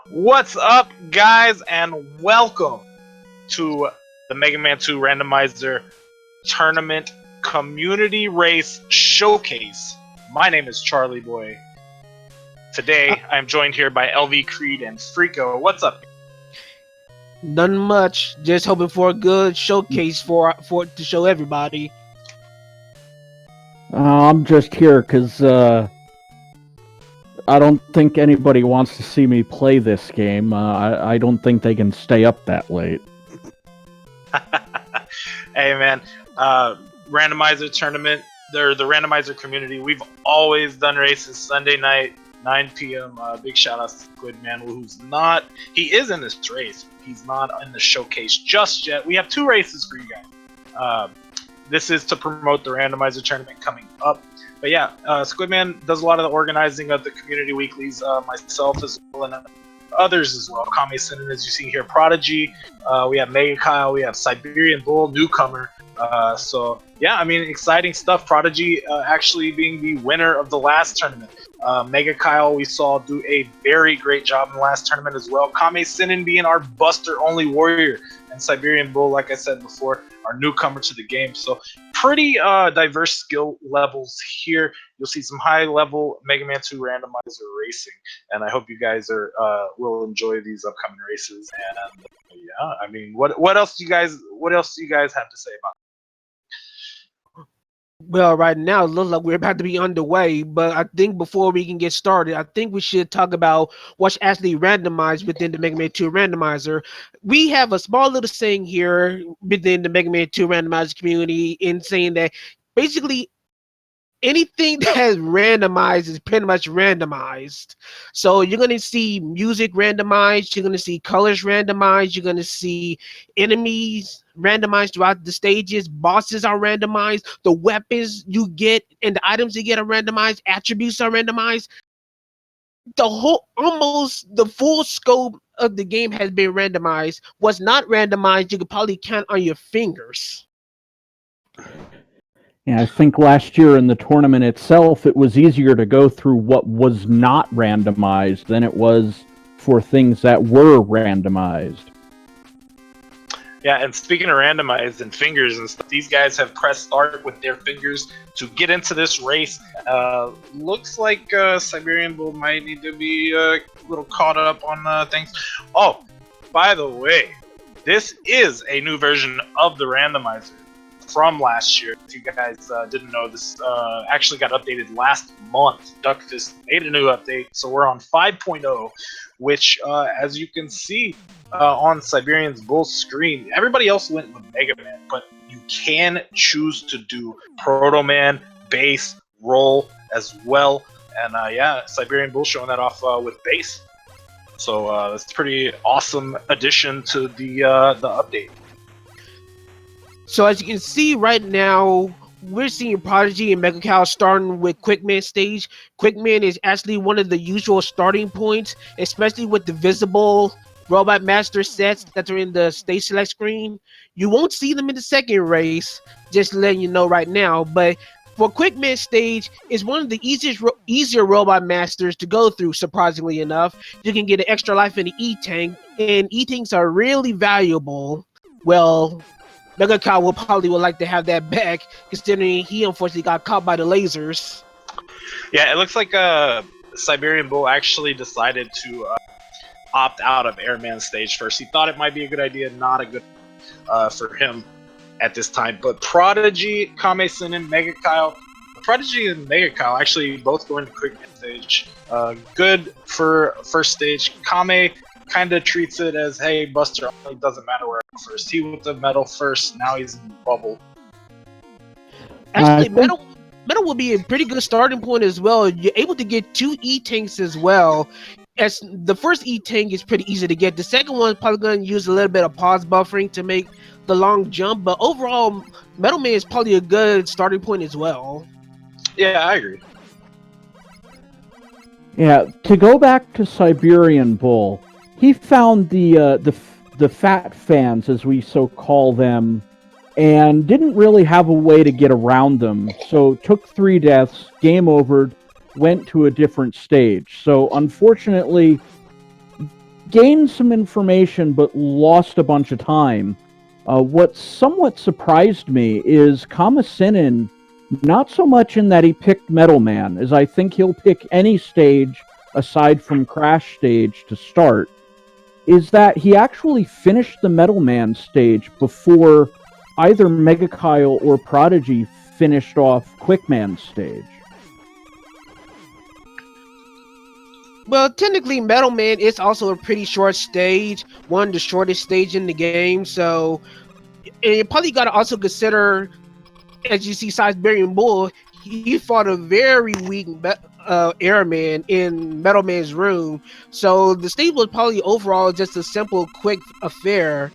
What's up, guys, and welcome to the Mega Man 2 Randomizer Tournament Community Race Showcase. My name is Charlie Boy. Today, I'm joined here by LV Creed and Freako. What's up? Nothing much. Just hoping for a good showcase for to show everybody. I'm just here because I don't think anybody wants to see me play this game. I don't think they can stay up that late. Hey, man. Randomizer tournament. They're the randomizer community. We've always done races Sunday night, 9 p.m. Big shout out to Squidman, who's not. He is in this race. He's not in the showcase just yet. We have two races for you guys. This is to promote the randomizer tournament coming up. But yeah, Squidman does a lot of the organizing of the community weeklies, myself as well, and others as well. Kame Sinen, as you see here, Prodigy, we have Mega Kyle, we have Siberian Bull, newcomer. So yeah, I mean, exciting stuff. Prodigy actually being the winner of the last tournament. Mega Kyle we saw do a very great job in the last tournament as well. Kame Sinen being our buster only warrior, and Siberian Bull, like I said before, our newcomer to the game. So pretty diverse skill levels here. You'll see some high level Mega Man 2 randomizer racing, and I hope you guys will enjoy these upcoming races. And yeah, I mean, what else do you guys have to say about it? Well, right now it looks like we're about to be underway, but I think before we can get started, I think we should talk about what's actually randomized within the Mega Man 2 randomizer. We have a small little saying here within the Mega Man 2 randomizer community in saying that basically anything that's randomized is pretty much randomized. So you're going to see music randomized, you're going to see colors randomized, you're going to see enemies randomized throughout the stages, bosses are randomized, the weapons you get and the items you get are randomized, attributes are randomized. Almost the full scope of the game has been randomized. What's not randomized, you could probably count on your fingers. Yeah, I think last year in the tournament itself, it was easier to go through what was not randomized than it was for things that were randomized. Yeah, and speaking of randomized and fingers and stuff, these guys have pressed start with their fingers to get into this race. Looks like Siberian Bull might need to be a little caught up on things. Oh, by the way, this is a new version of the randomizer from last year. If you guys didn't know, this actually got updated last month. Duckfist made a new update, so we're on 5.0, which, as you can see on Siberian's Bull's screen, everybody else went with Mega Man, but you can choose to do Proto Man, Bass, Roll as well. And yeah, Siberian Bull showing that off with Bass. So that's a pretty awesome addition to the update. So as you can see right now, we're seeing Prodigy and Mega Cow starting with Quickman stage. Quickman is actually one of the usual starting points, especially with the visible Robot Master sets that are in the stage select screen. You won't see them in the second race, just letting you know right now. But for Quickman stage, it's one of the easier Robot Masters to go through, surprisingly enough. You can get an extra life in the E-Tank, and E-Tanks are really valuable. Well, Mega Cow would like to have that back, considering he unfortunately got caught by the lasers. Yeah, it looks like Siberian Bull actually decided to opt out of Airman stage first. He thought it might be a good idea, not a good for him at this time. But Prodigy, Kame Sinen, Mega Kyle, Prodigy and Mega Kyle actually both going to quick stage. Good for first stage. Kame kind of treats it as, hey, Buster, it doesn't matter where I go first. He with the metal first, now he's in bubble. Actually, metal will be a pretty good starting point as well. You're able to get 2 E-Tanks as well. As the first E-Tank is pretty easy to get. The second one is probably going to use a little bit of pause buffering to make the long jump. But overall, Metal Man is probably a good starting point as well. Yeah, I agree. Yeah, to go back to Siberian Bull, he found the fat fans, as we so call them, and didn't really have a way to get around them. So took 3 deaths, game over, went to a different stage. So unfortunately, gained some information but lost a bunch of time. What somewhat surprised me is Kamasinen, not so much in that he picked Metal Man, as I think he'll pick any stage aside from Crash stage to start, is that he actually finished the Metal Man stage before either Mega Kyle or Prodigy finished off Quickman's stage. Well, technically, Metal Man is also a pretty short stage, one of the shortest stage in the game. So, and you probably got to also consider, as you see, Siberian Bull, he fought a very weak Airman in Metal Man's room. So the stage was probably overall just a simple, quick affair.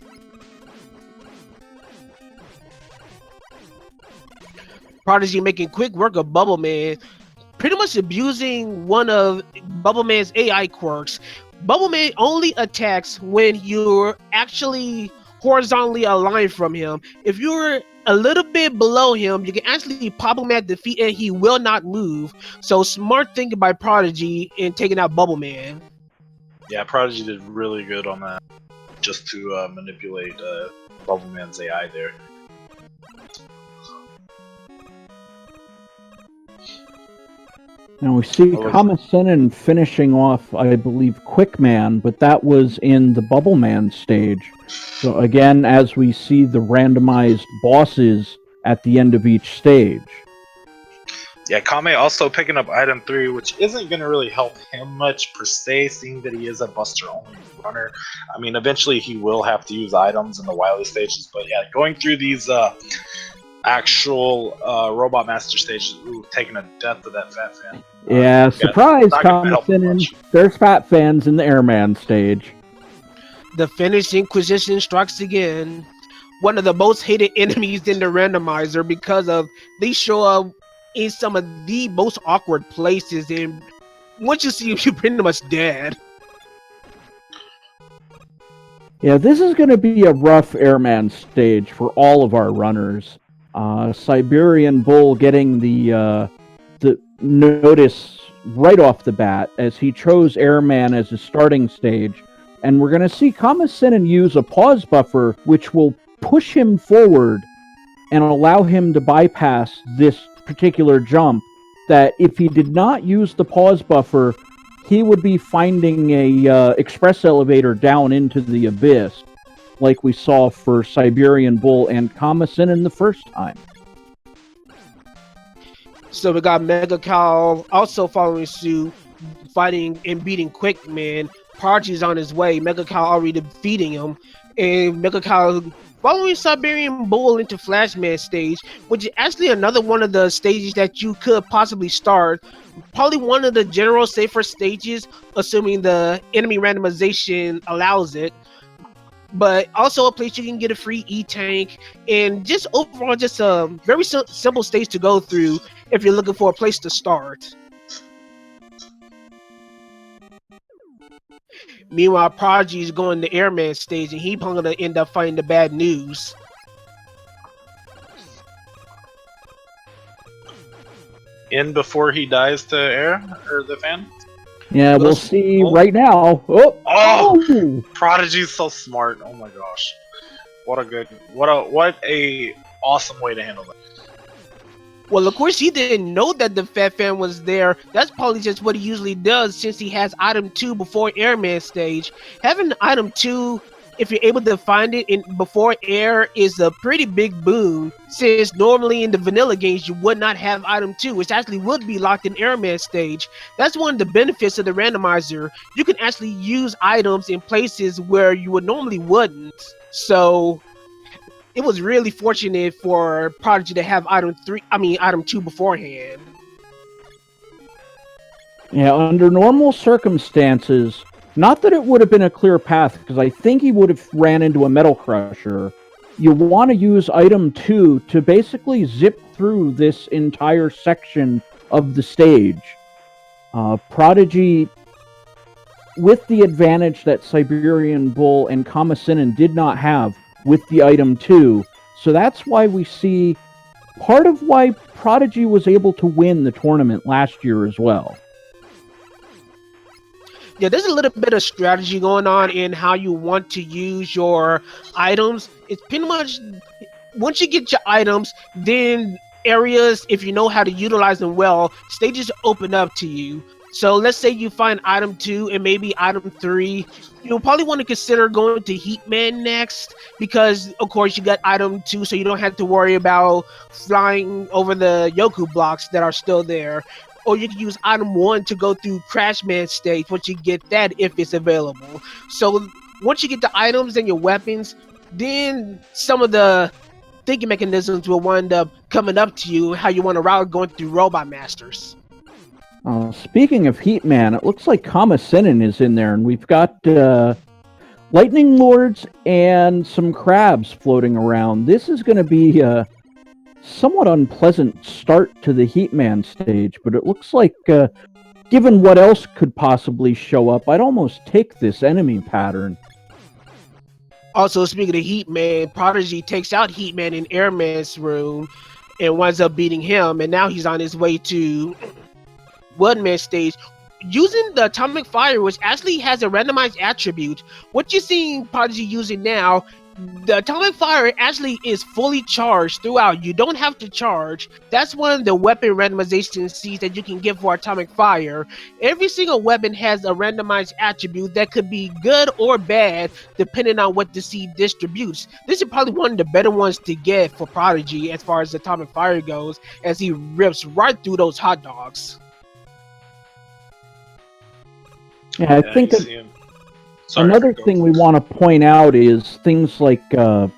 Prodigy making quick work of Bubble Man, pretty much abusing one of Bubble Man's AI quirks. Bubble Man only attacks when you're actually horizontally aligned from him. If you're a little bit below him, you can actually pop him at the feet and he will not move. So smart thinking by Prodigy in taking out Bubble Man. Yeah, Prodigy did really good on that, just to manipulate Bubble Man's AI there. Now we see Kamasinen finishing off, I believe, Quickman, but that was in the Bubble Man stage. So again, as we see the randomized bosses at the end of each stage. Yeah, Kame also picking up item 3, which isn't going to really help him much per se, seeing that he is a buster-only runner. I mean, eventually he will have to use items in the Wily stages, but yeah, going through these actual Robot Master stages, taking a death of that Fat Fan. Yeah, surprise, Kamasinen. There's Fat Fans in the Airman stage. The Finnish Inquisition strikes again. One of the most hated enemies in the randomizer because of they show up in some of the most awkward places, and once you see them, you're pretty much dead. Yeah, this is going to be a rough Airman stage for all of our runners. Siberian Bull getting the notice right off the bat as he chose Airman as his starting stage, and we're going to see Kamasinen use a pause buffer which will push him forward and allow him to bypass this particular jump, that if he did not use the pause buffer, he would be finding a express elevator down into the abyss, like we saw for Siberian Bull and Kamasinen the first time. So we got Mega Cow also following suit, fighting and beating Quickman. Prodigy's on his way. Mega Cow already defeating him, and Mega Cow following Siberian Bull into Flashman stage, which is actually another one of the stages that you could possibly start. Probably one of the general safer stages, assuming the enemy randomization allows it. But also a place you can get a free E-Tank, and just overall just a very simple stage to go through if you're looking for a place to start. Meanwhile, Prodigy is going to Airman stage, and he's going to end up fighting the bad news. In before he dies to Air, or the fan? Yeah, we'll see right now. Oh! Prodigy's so smart. Oh my gosh. What a awesome way to handle that. Well, of course, he didn't know that the Fat Fan was there. That's probably just what he usually does since he has item 2 before Airman stage. Having item 2, if you're able to find it before Air, is a pretty big boon, since normally in the vanilla games you would not have item 2, which actually would be locked in Airman stage. That's one of the benefits of the randomizer. You can actually use items in places where you would normally wouldn't. So it was really fortunate for Prodigy to have item 2 beforehand. Yeah, under normal circumstances, not that it would have been a clear path, because I think he would have ran into a Metal Crusher. You want to use item 2 to basically zip through this entire section of the stage. Prodigy, with the advantage that Siberian Bull and Kamasinen did not have with the item 2, so that's why we see part of why Prodigy was able to win the tournament last year as well. Yeah, there's a little bit of strategy going on in how you want to use your items. It's pretty much once you get your items, then areas, if you know how to utilize them well, stages open up to you. So let's say you find item 2 and maybe item 3. You'll probably want to consider going to Heatman next because, of course, you got item 2, so you don't have to worry about flying over the Yoku blocks that are still there. Or you can use item 1 to go through Crashman stage once you get that if it's available. So once you get the items and your weapons, then some of the thinking mechanisms will wind up coming up to you how you want to route going through Robot Masters. Speaking of Heatman, it looks like Kama-Sinin is in there, and we've got Lightning Lords and some crabs floating around. This is going to be a somewhat unpleasant start to the Heatman stage, but it looks like, given what else could possibly show up, I'd almost take this enemy pattern. Also, speaking of Heatman, Prodigy takes out Heatman in Airman's room and winds up beating him, and now he's on his way to Woodman stage using the Atomic Fire, which actually has a randomized attribute. What you're seeing Prodigy using now, the Atomic Fire actually is fully charged throughout. You don't have to charge. That's one of the weapon randomization seeds that you can get for Atomic Fire. Every single weapon has a randomized attribute that could be good or bad depending on what the seed distributes. This is probably one of the better ones to get for Prodigy as far as Atomic Fire goes, as he rips right through those hot dogs. Yeah, I think another thing we want to point out is things like the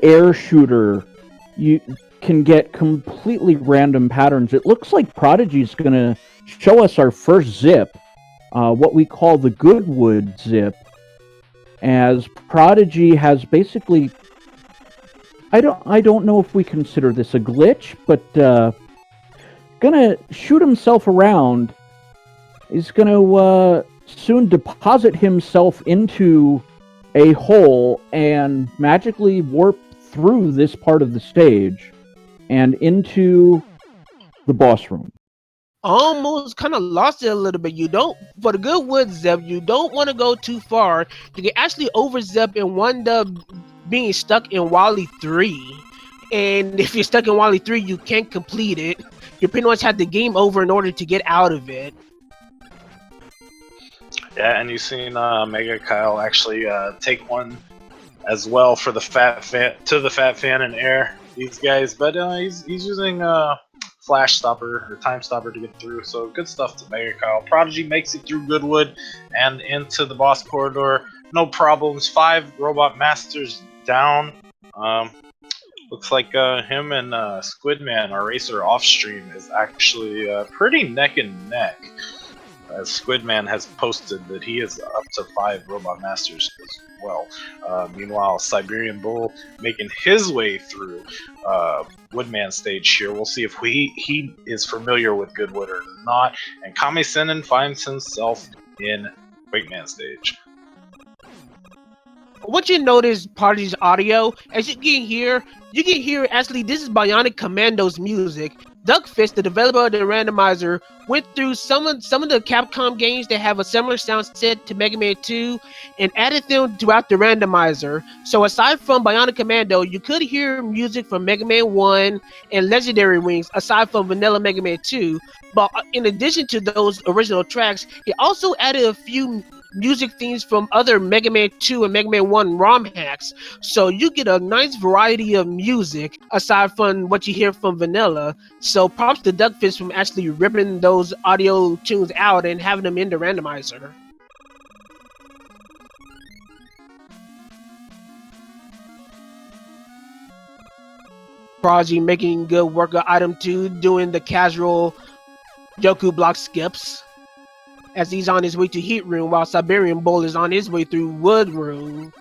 air shooter. You can get completely random patterns. It looks like Prodigy's going to show us our first zip, what we call the Goodwood zip, as Prodigy has basically... I don't know if we consider this a glitch, but gonna shoot himself around. He's going to soon deposit himself into a hole and magically warp through this part of the stage and into the boss room. Almost kind of lost it a little bit. You don't, for the Goodwood zip, you don't want to go too far. You can actually over zip and wind up being stuck in Wily 3. And if you're stuck in Wily 3, you can't complete it. You pretty much have to game over in order to get out of it. Yeah, and you've seen Mega Kyle actually take one as well for the Fat Fan in air. These guys, but he's using Flash Stopper or Time Stopper to get through. So good stuff to Mega Kyle. Prodigy makes it through Goodwood and into the boss corridor. No problems. 5 Robot Masters down. Looks like him and Squidman, our racer off stream, is actually pretty neck and neck. As Squidman has posted that he is up to 5 Robot Masters as well. Meanwhile, Siberian Bull making his way through Woodman stage here. We'll see if he is familiar with Goodwood or not. And Kame-Sinin finds himself in Quakeman stage. What you notice, Prodigy's audio, as you can hear actually this is Bionic Commando's music. Duckfist, the developer of the Randomizer, went through some of the Capcom games that have a similar sound set to Mega Man 2 and added them throughout the Randomizer. So aside from Bionic Commando, you could hear music from Mega Man 1 and Legendary Wings, aside from Vanilla Mega Man 2. But in addition to those original tracks, he also added a few music themes from other Mega Man 2 and Mega Man 1 ROM hacks. So you get a nice variety of music aside from what you hear from Vanilla. So props to Duckfist from actually ripping those audio tunes out and having them in the Randomizer. Prodigy making good work of item 2, doing the casual Yoku block skips as he's on his way to Heat Room, while Siberian Bull is on his way through Wood Room.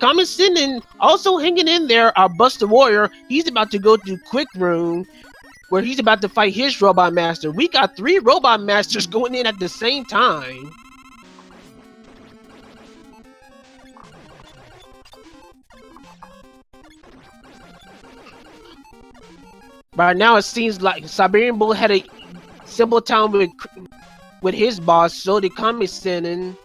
Kame-Sinin also hanging in there. Our Buster Warrior, he's about to go to Quick Room, where he's about to fight his Robot Master. We got 3 Robot Masters going in at the same time. Right now, it seems like Siberian Bull had a simple time with with his boss, so did Kami-sen.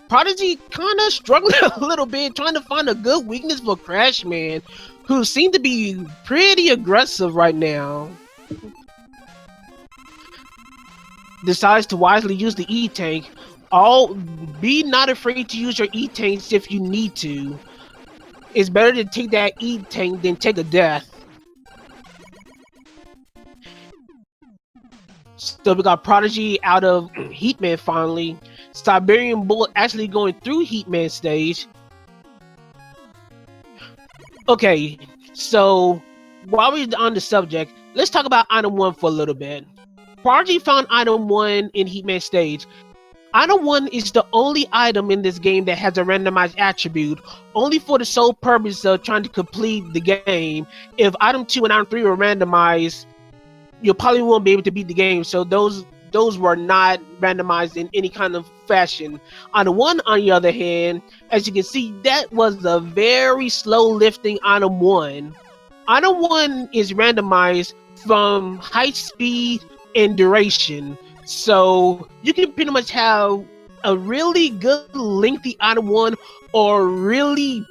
Prodigy kind of struggling a little bit, trying to find a good weakness for Crashman, who seemed to be pretty aggressive right now. Decides to wisely use the E-Tank. Be not afraid to use your E-Tanks if you need to. It's better to take that E-Tank than take a death. So we got Prodigy out of Heatman finally. Siberian Bull actually going through Heatman stage. Okay, so while we're on the subject, let's talk about Item 1 for a little bit. Prodigy found Item 1 in Heatman stage. Item 1 is the only item in this game that has a randomized attribute, only for the sole purpose of trying to complete the game. If Item 2 and Item 3 were randomized, you probably won't be able to beat the game, so those were not randomized in any kind of fashion. Item 1, on the other hand, as you can see, that was a very slow lifting Item 1. Item 1 is randomized from height, speed, and duration. So you can pretty much have a really good lengthy Item 1 or really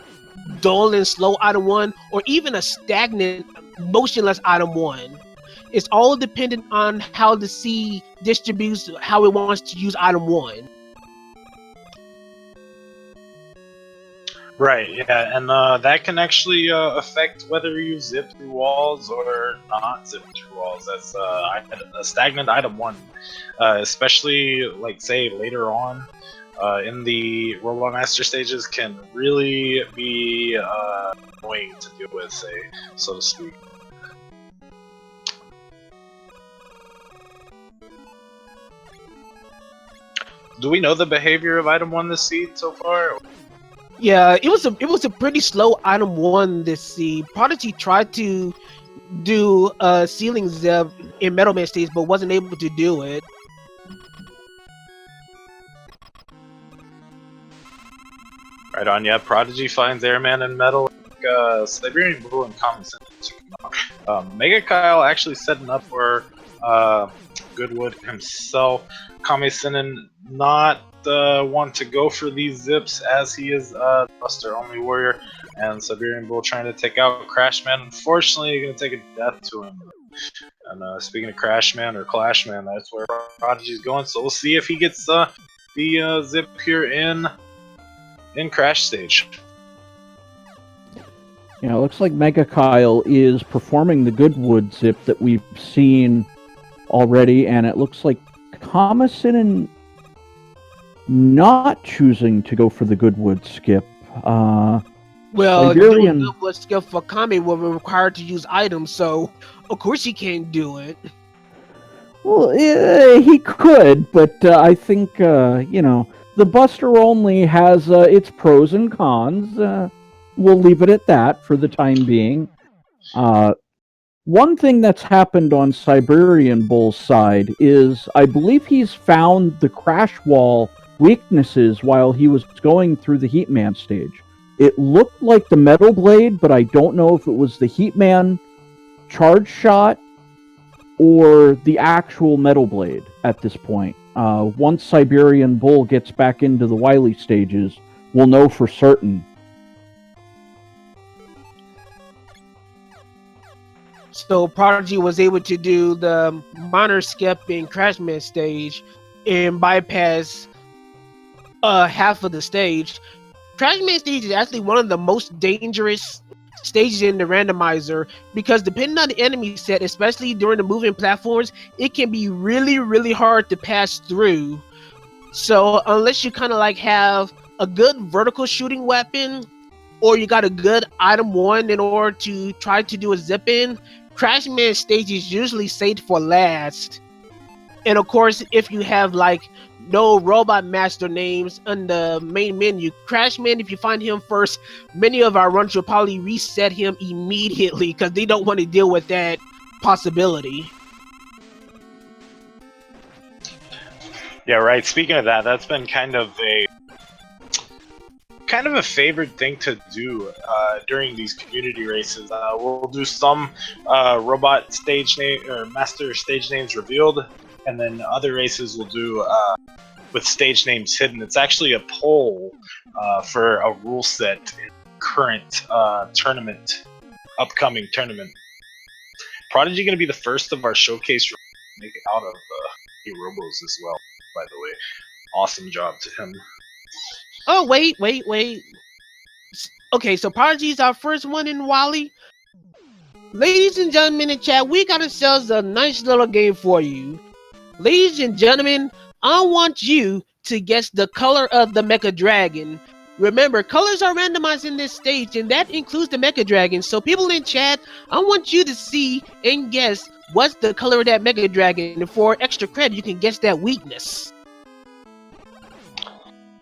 dull and slow Item 1 or even a stagnant motionless Item 1. It's all dependent on how the C distributes how it wants to use Item 1. Right, yeah, and that can actually affect whether you zip through walls or not zip through walls as a stagnant Item 1. Especially, like, say, later on in the Robot Master stages can really be annoying to deal with, say, so to speak. Do we know the behavior of Item 1 this seed so far? Yeah, it was a pretty slow Item 1 this seed. Prodigy tried to do ceiling zip in Metal Man stage, but wasn't able to do it. Right on, yeah. Prodigy finds Airman and Metal, Siberian Bull and Kami-sen. Mega Kyle actually setting up for Goodwood himself. Kami-sen not want to go for these zips as he is Buster only warrior, and Siberian Bull trying to take out Crashman. Unfortunately, going to take a death to him. And speaking of Crashman or Clashman, that's where Prodigy's going. So we'll see if he gets the zip here in Crash stage. Yeah, it looks like Mega Kyle is performing the Goodwood zip that we've seen already, and it looks like Kami-sen not choosing to go for the Goodwood skip. Well, Siberian... doing Goodwood skip for Kami will be required to use items, so of course he can't do it. Well, he could, but I think, the Buster only has its pros and cons. We'll leave it at that for the time being. One thing that's happened on Siberian Bull's side is I believe he's found the crash wall weaknesses while he was going through the Heatman stage. It looked like the Metal Blade, but I don't know if it was the Heatman charge shot or the actual Metal Blade at this point. Once Siberian Bull gets back into the Wily stages, we'll know for certain. So Prodigy was able to do the minor skip in Crashman stage and bypass half of the stage. Crashman stage is actually one of the most dangerous stages in the randomizer because depending on the enemy set, especially during the moving platforms, it can be really, really hard to pass through. So unless you kind of like have a good vertical shooting weapon or you got a good Item 1 in order to try to do a zip in, Crashman stage is usually saved for last. And of course, if you have like no Robot Master names on the main menu, Crashman, if you find him first, many of our runs will probably reset him immediately because they don't want to deal with that possibility. Yeah, right. Speaking of that, that's been kind of a favorite thing to do during these community races. We'll do some robot stage name or master stage names revealed and then other races will do with stage names hidden. It's actually a poll for a rule set in current upcoming tournament. Prodigy going to be the first of our showcase to make it out of the Robos as well, by the way. Awesome job to him. Oh, wait. Okay, so Prodigy's our first one in Wily. Ladies and gentlemen in chat, we got ourselves a nice little game for you. Ladies and gentlemen, I want you to guess the color of the Mecha Dragon. Remember, colors are randomized in this stage, and that includes the Mecha Dragon. So people in chat, I want you to see and guess what's the color of that Mecha Dragon. And for extra credit, you can guess that weakness.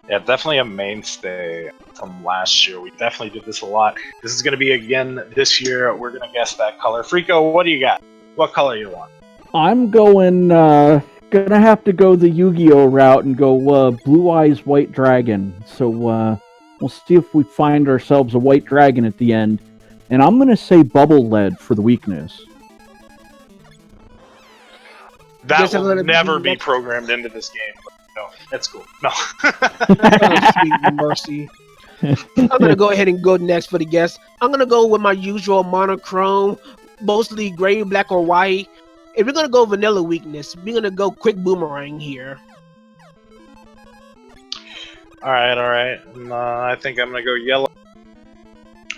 Yeah, definitely a mainstay from last year. We definitely did this a lot. This is going to be again this year. We're going to guess that color. Freako, what do you got? What color you want? I'm gonna have to go the Yu-Gi-Oh route and go Blue Eyes White Dragon. So we'll see if we find ourselves a white dragon at the end. And I'm gonna say Bubble Lead for the weakness. That will never be programmed into this game. No, that's cool. No. Oh, sweet mercy. I'm gonna go ahead and go next for the guess. I'm gonna go with my usual monochrome, mostly gray, black, or white. If we're gonna go vanilla weakness, we're gonna go quick boomerang here. All right. And, I think I'm gonna go yellow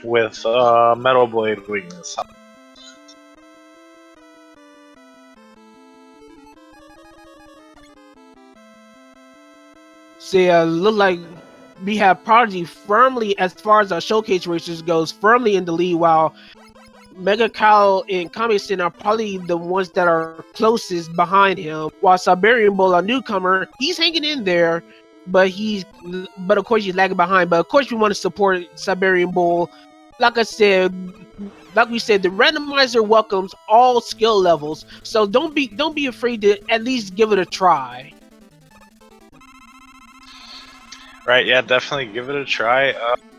with metal blade weakness. See, look like we have Prodigy firmly, as far as our showcase racers goes, firmly in the lead, while Mega Kyle and Kami-sen are probably the ones that are closest behind him. While Siberian Bull, our newcomer, he's hanging in there, but of course he's lagging behind. But of course we want to support Siberian Bull. Like we said, the randomizer welcomes all skill levels, so don't be afraid to at least give it a try. Right, yeah, definitely give it a try.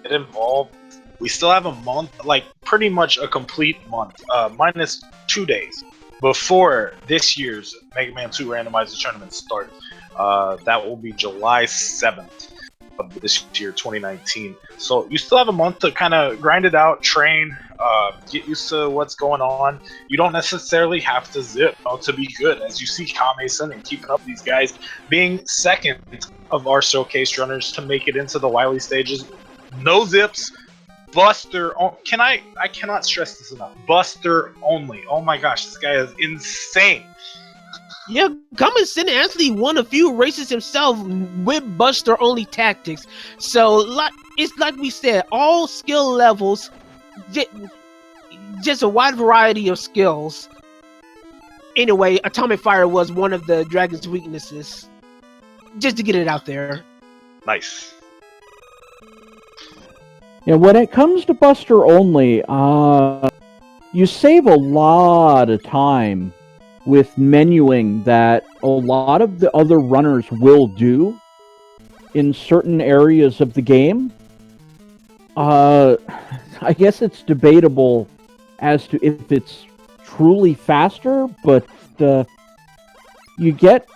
Get involved. We still have a month, like pretty much a complete month, minus 2 days before this year's Mega Man 2 Randomizer tournament starts. That will be July 7th of this year, 2019. So you still have a month to kind of grind it out, train, get used to what's going on. You don't necessarily have to zip to be good. As you see Kame-san and keeping up these guys, being second of our showcase runners to make it into the Wily stages. No zips. Buster, I cannot stress this enough. Buster only. Oh my gosh, this guy is insane. Yeah, Kami-sen actually won a few races himself with Buster only tactics. So it's like we said, all skill levels, just a wide variety of skills. Anyway, Atomic Fire was one of the dragon's weaknesses. Just to get it out there. Nice. Yeah, when it comes to Buster only, you save a lot of time with menuing that a lot of the other runners will do in certain areas of the game. I guess it's debatable as to if it's truly faster, but you get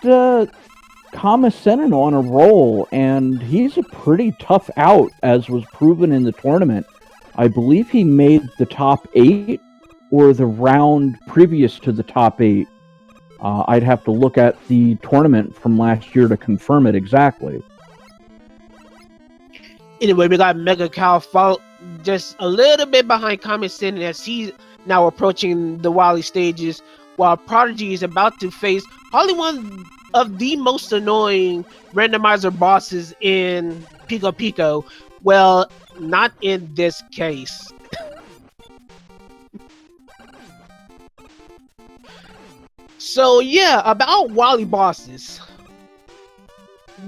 Kami-sen on a roll, and he's a pretty tough out, as was proven in the tournament. I believe he made the top 8 or the round previous to the top 8. I'd have to look at the tournament from last year to confirm it exactly. Anyway, we got Mega Cow just a little bit behind Kami-sen as he's now approaching the Wily stages, while Prodigy is about to face probably one of the most annoying randomizer bosses in Pico Pico. Well, not in this case. So yeah, about Wily bosses.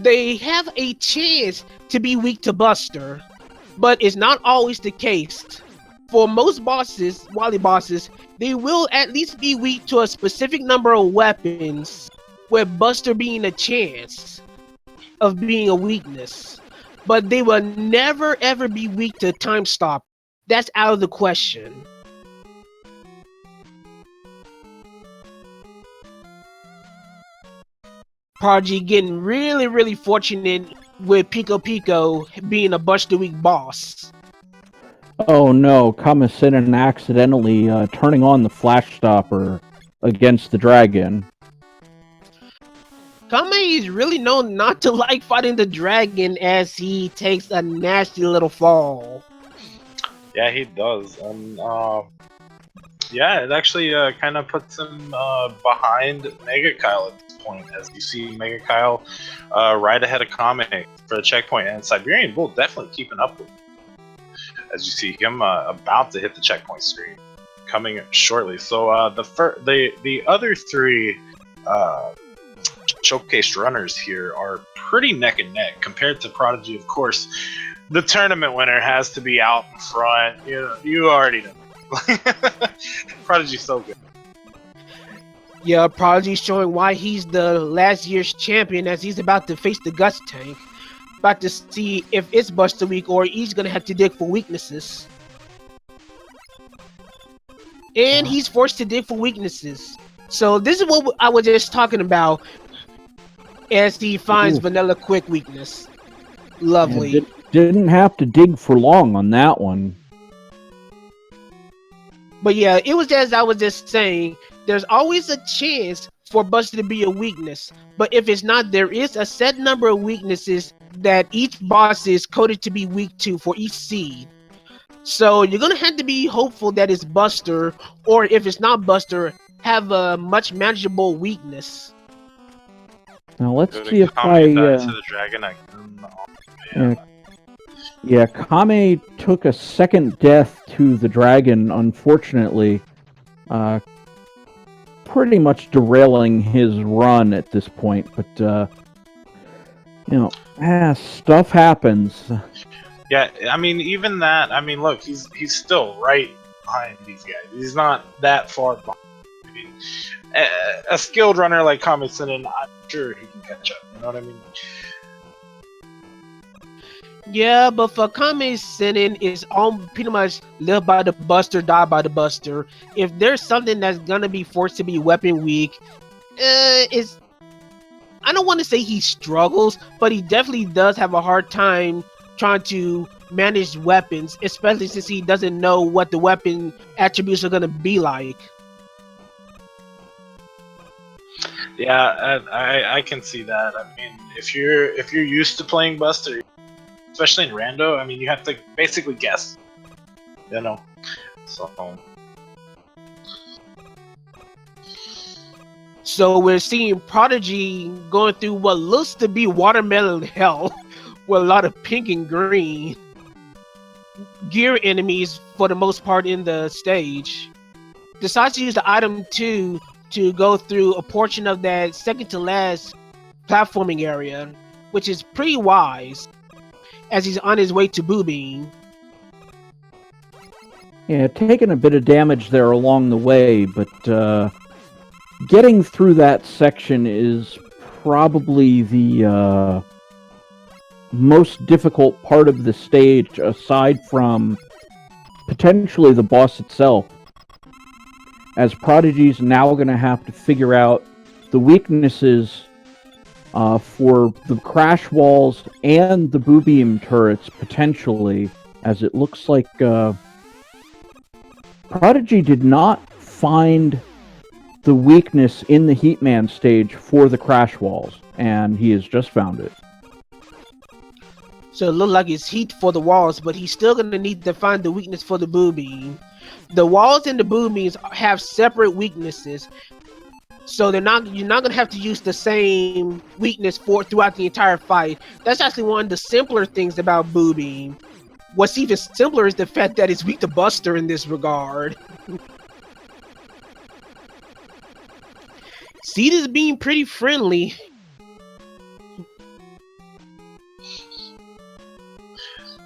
They have a chance to be weak to Buster, but it's not always the case. For most bosses, Wily bosses, they will at least be weak to a specific number of weapons, with Buster being a chance of being a weakness. But they will never ever be weak to Time Stop. That's out of the question. Prodigy getting really fortunate with Pico Pico being a Buster Week boss. Oh no, Kamisinen accidentally turning on the Flash Stopper against the dragon. Kame is really known not to like fighting the dragon as he takes a nasty little fall. Yeah, he does. And yeah, it actually kind of puts him behind Mega Kyle at this point, as you see Mega Kyle right ahead of Kame for the checkpoint, and Siberian Bull definitely keeping up with him. As you see him about to hit the checkpoint screen, coming shortly. So the other three showcased runners here are pretty neck and neck compared to Prodigy. Of course, the tournament winner has to be out in front. You already know. Prodigy's so good. Yeah, Prodigy's showing why he's the last year's champion, as he's about to face the Guts tank. About to see if it's Buster Week or he's gonna have to dig for weaknesses. And he's forced to dig for weaknesses. So this is what I was just talking about, as he finds Vanilla Quick weakness. Lovely. Yeah, didn't have to dig for long on that one. But yeah, it was as I was just saying, there's always a chance for Buster to be a weakness. But if it's not, there is a set number of weaknesses that each boss is coded to be weak to for each seed. So you're going to have to be hopeful that it's Buster, or if it's not Buster, have a much manageable weakness. Now let's see if I... to the dragon, yeah, Kame took a second death to the dragon, unfortunately. Pretty much derailing his run at this point, but stuff happens. Yeah, I mean, even that. I mean, look, he's still right behind these guys. He's not that far behind. I mean, a skilled runner like Kamisinen, I'm sure he can catch up. You know what I mean? Yeah, but for Kamisinen, it's all pretty much live by the Buster, die by the Buster. If there's something that's gonna be forced to be weapon weak, I don't want to say he struggles, but he definitely does have a hard time trying to manage weapons, especially since he doesn't know what the weapon attributes are gonna be like. Yeah, I can see that. I mean, if you're used to playing Buster, especially in Rando, I mean, you have to basically guess. So we're seeing Prodigy going through what looks to be watermelon hell, with a lot of pink and green gear enemies for the most part in the stage. Decides to use the item 2 to go through a portion of that second to last platforming area, which is pretty wise, as he's on his way to Boo Beam. Yeah, taking a bit of damage there along the way, but getting through that section is probably the most difficult part of the stage, aside from potentially the boss itself. As Prodigy's now going to have to figure out the weaknesses for the crash walls and the Boo Beam turrets, potentially, as it looks like Prodigy did not find the weakness in the Heatman stage for the crash walls, and he has just found it. So it looks like it's heat for the walls, but he's still going to need to find the weakness for the Boo Beam. The walls and the Boo Beams have separate weaknesses, so you're not going to have to use the same weakness throughout the entire fight. That's actually one of the simpler things about Boo Beam. What's even simpler is the fact that it's weak to Buster in this regard. Seed is being pretty friendly.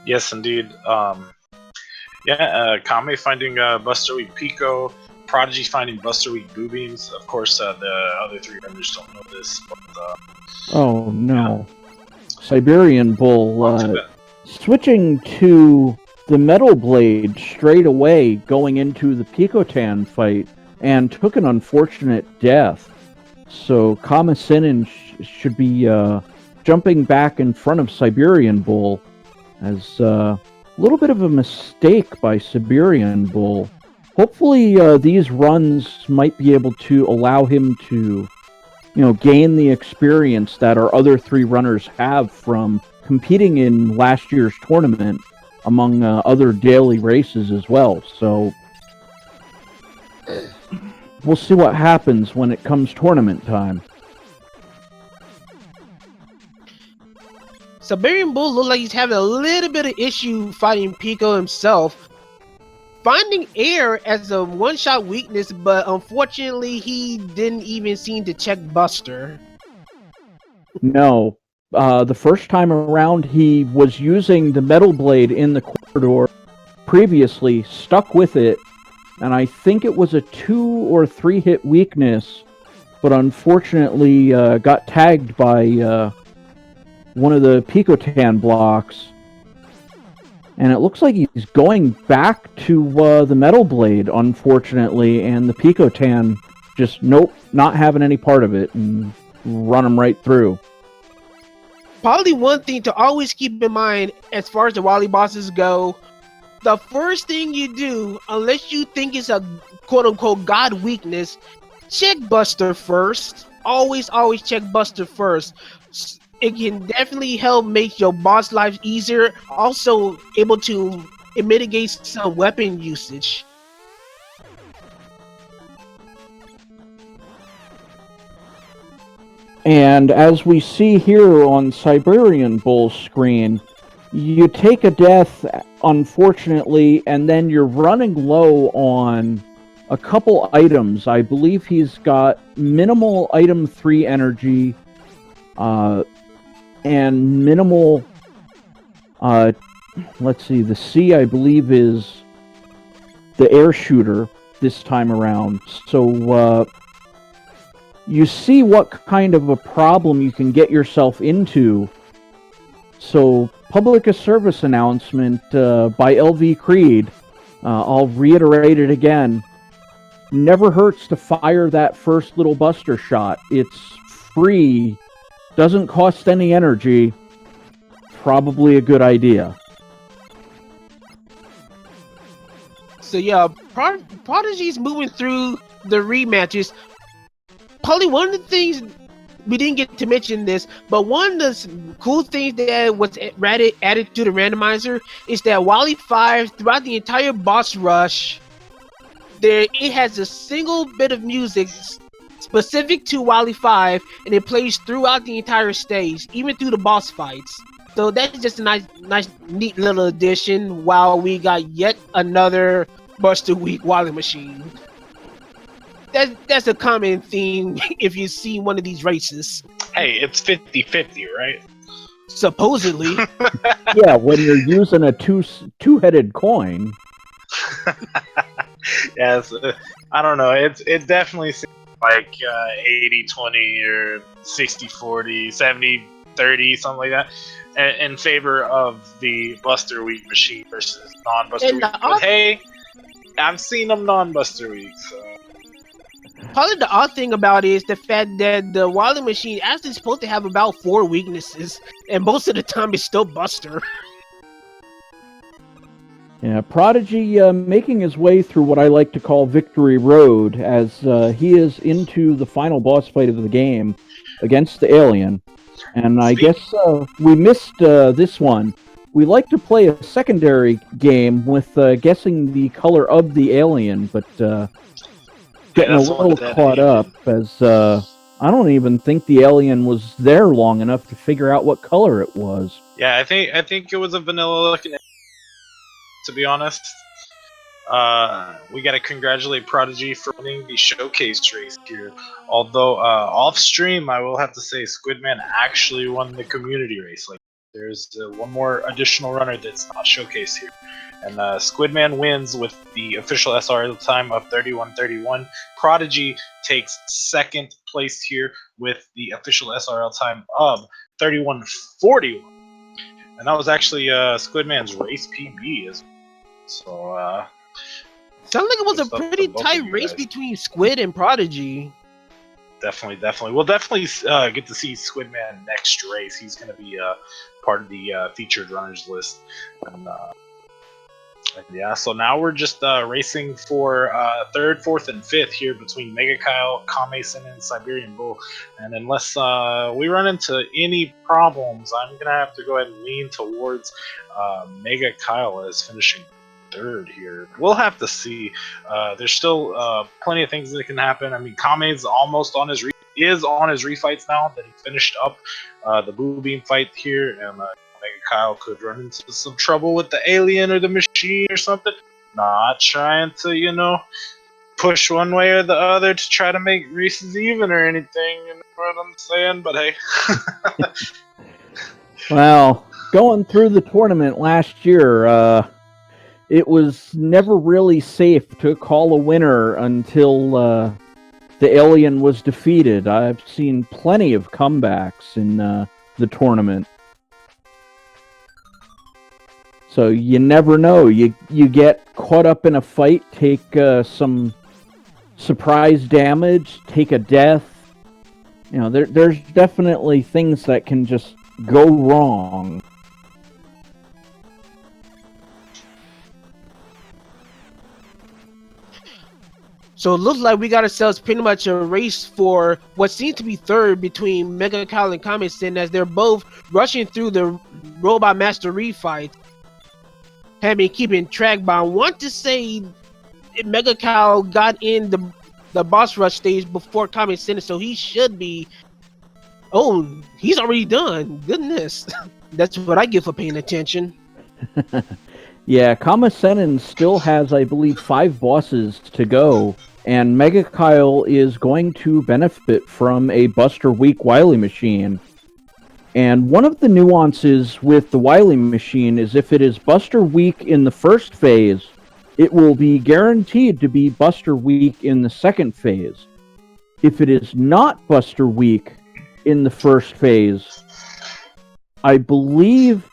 Yes, indeed. Kame finding Buster Week Pico, Prodigy finding Buster Week Boo Beams. Of course, the other three members don't know this, but oh no. Siberian Bull switching to the Metal Blade straight away going into the Picotan fight, and took an unfortunate death. So Kamasinin should be jumping back in front of Siberian Bull, as a little bit of a mistake by Siberian Bull. Hopefully these runs might be able to allow him to, gain the experience that our other 3 runners have from competing in last year's tournament, among other daily races as well. So we'll see what happens when it comes tournament time. Siberian Bull looks like he's having a little bit of issue fighting Pico himself. Finding air as a one-shot weakness, but unfortunately he didn't even seem to check Buster. No. The first time around, he was using the metal blade in the corridor previously, stuck with it, and I think it was a 2 or 3 hit weakness, but unfortunately got tagged by one of the Picotan blocks. And it looks like he's going back to the metal blade, unfortunately, and the Picotan just, nope, not having any part of it, and run him right through. Probably one thing to always keep in mind as far as the Wily bosses go, the first thing you do, unless you think it's a quote-unquote god weakness, check Buster first. Always check Buster first. It can definitely help make your boss life easier. Also able to mitigate some weapon usage. And as we see here on Siberian Bull's screen, you take a death, unfortunately, and then you're running low on a couple items. I believe he's got minimal item 3 energy, and minimal, let's see, the C, I believe, is the air shooter this time around. So, you see what kind of a problem you can get yourself into. So, public service announcement by LV Creed. I'll reiterate it again. Never hurts to fire that first little Buster shot. It's free, doesn't cost any energy. Probably a good idea. So yeah, Prodigy's moving through the rematches. Probably one of the things we didn't get to mention this, but one of the cool things that was added to the randomizer is that Wily 5, throughout the entire boss rush, it has a single bit of music specific to Wily 5, and it plays throughout the entire stage, even through the boss fights. So that's just a nice, neat little addition. While we got yet another Buster Week Wily machine. That's a common theme if you see one of these races. Hey, it's 50-50, right? Supposedly. Yeah, when you're using a two-headed coin. Yes, I don't know. It definitely seems like 80-20 or 60-40, 70-30, something like that, in favor of the Buster Week machine versus non-Buster Week. But hey, I've seen them non-Buster Week, so. Probably the odd thing about it is the fact that the Wily machine actually is supposed to have about 4 weaknesses, and most of the time it's still Buster. Yeah, Prodigy making his way through what I like to call Victory Road, as he is into the final boss fight of the game against the alien. And I guess we missed this one. We like to play a secondary game with guessing the color of the alien, but getting a little caught up, as I don't even think the alien was there long enough to figure out what color it was. Yeah, I think it was a vanilla looking. To be honest, we gotta congratulate Prodigy for winning the showcase race here. Although off stream, I will have to say Squidman actually won the community race. Like, there's one more additional runner that's not showcased here, and Squidman wins with the official SRL time of 31:31. Prodigy takes second place here with the official SRL time of 31:41, and that was actually Squidman's race PB as well. So, sounds like it was a pretty tight race between Squid and Prodigy. Definitely. We'll definitely get to see Squidman next race. He's going to be part of the featured runners list. And, yeah, so now we're just racing for third, fourth, and fifth here between Mega Kyle, Kame-sen, and Siberian Bull. And unless we run into any problems, I'm going to have to go ahead and lean towards Mega Kyle as finishing third here. We'll have to see. There's still plenty of things that can happen. I mean, Kame's almost on his refights now that he finished up the Blue Beam fight here, and Mega Kyle could run into some trouble with the alien or the machine or something. Not trying to, push one way or the other to try to make races even or anything. You know what I'm saying? But hey. Well, going through the tournament last year, it was never really safe to call a winner until the alien was defeated. I've seen plenty of comebacks in the tournament. So you never know. You get caught up in a fight, take some surprise damage, take a death. There's definitely things that can just go wrong. So it looks like we got ourselves pretty much a race for what seems to be third between Mega Kyle and Kame-sen, as they're both rushing through the Robot Master refight. Have been keeping track, but I want to say Mega Kyle got in the boss rush stage before Kame-sen, so he should be. Oh, he's already done. Goodness, that's what I get for paying attention. Yeah, Kame-sen still has, I believe, 5 bosses to go, and Mega Kyle is going to benefit from a Buster Week Wily machine. And one of the nuances with the Wily machine is if it is Buster Week in the first phase, it will be guaranteed to be Buster Week in the second phase. If it is not Buster Week in the first phase, I believe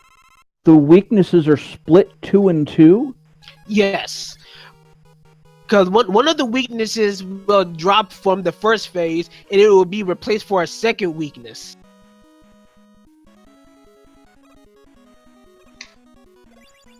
the weaknesses are split 2 and 2. Yes, because one of the weaknesses will drop from the first phase, and it will be replaced for a second weakness.